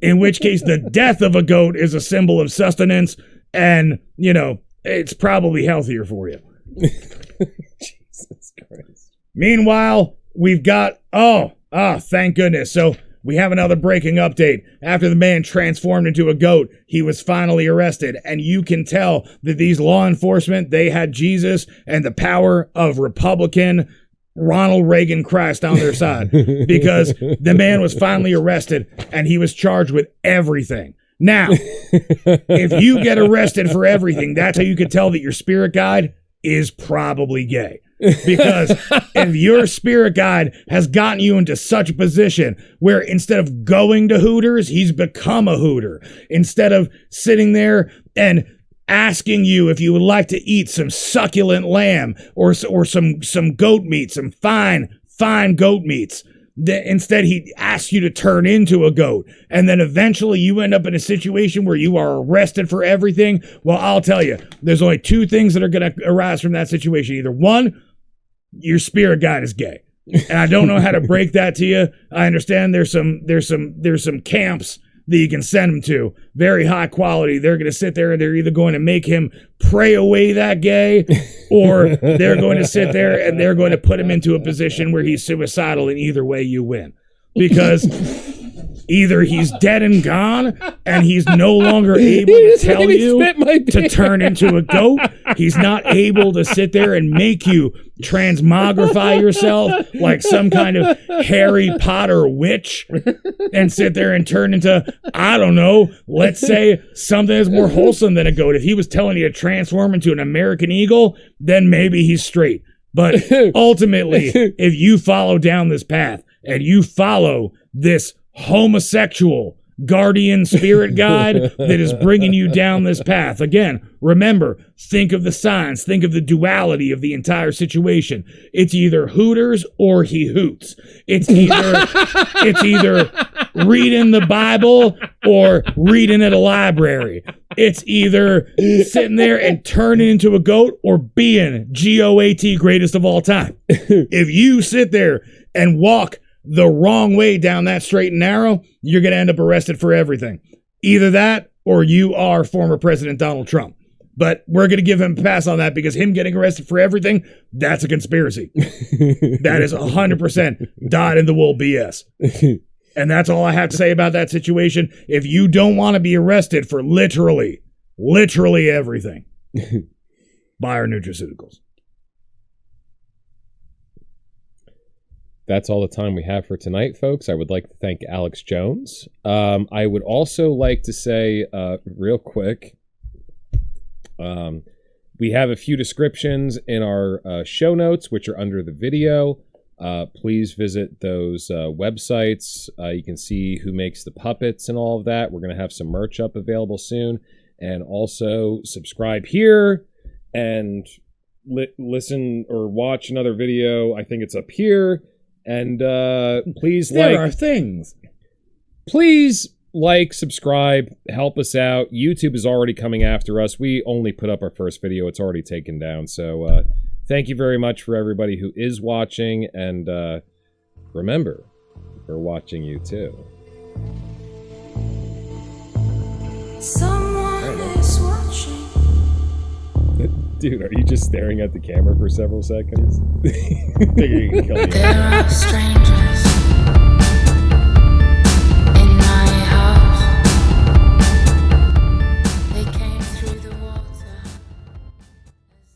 In which case, the death of a goat is a symbol of sustenance, and, you know, it's probably healthier for you. Jesus Christ. Meanwhile, we've got, thank goodness. So we have another breaking update. After the man transformed into a goat, he was finally arrested. And you can tell that these law enforcement, they had Jesus and the power of Republican Ronald Reagan Christ on their side. Because the man was finally arrested and he was charged with everything. Now, if you get arrested for everything, that's how you can tell that your spirit guide is probably gay. Because if your spirit guide has gotten you into such a position where instead of going to Hooters, he's become a Hooter. Instead of sitting there and asking you if you would like to eat some succulent lamb or some goat meat, some fine goat meats. Instead, he asks you to turn into a goat. And then eventually you end up in a situation where you are arrested for everything. Well, I'll tell you, there's only two things that are going to arise from that situation. Either one, your spirit guide is gay. And I don't know how to break that to you. I understand there's some camps that you can send him to. Very high quality. They're going to sit there and they're either going to make him pray away that gay, or they're going to sit there and they're going to put him into a position where he's suicidal, and either way you win. Because either he's dead and gone and he's no longer able to tell you to turn into a goat. He's not able to sit there and make you transmogrify yourself like some kind of Harry Potter witch and sit there and turn into, I don't know, let's say something that's more wholesome than a goat. If he was telling you to transform into an American eagle, then maybe he's straight. But ultimately, if you follow down this path and you follow this homosexual guardian spirit guide that is bringing you down this path. Again, remember, think of the signs, think of the duality of the entire situation. It's either Hooters or he hoots. It's either reading the Bible or reading at a library. It's either sitting there and turning into a goat or being GOAT, greatest of all time. If you sit there and walk the wrong way down that straight and narrow, you're going to end up arrested for everything. Either that or you are former President Donald Trump. But we're going to give him a pass on that because him getting arrested for everything, that's a conspiracy. That is 100% dyed-in-the-wool BS. And that's all I have to say about that situation. If you don't want to be arrested for literally everything, buy our nutraceuticals. That's all the time we have for tonight, folks. I would like to thank Alex Jones. I would also like to say real quick, we have a few descriptions in our show notes, which are under the video. Please visit those websites. You can see who makes the puppets and all of that. We're going to have some merch up available soon. And also subscribe here and listen or watch another video. I think it's up here. And please There are things. Please like, subscribe, help us out. YouTube is already coming after us. We only put up our first video. It's already taken down. So thank you very much for everybody who is watching. And remember, we're watching you too. Someone is watching. Dude, are you just staring at the camera for several seconds? Figure you can kill me. There are strangers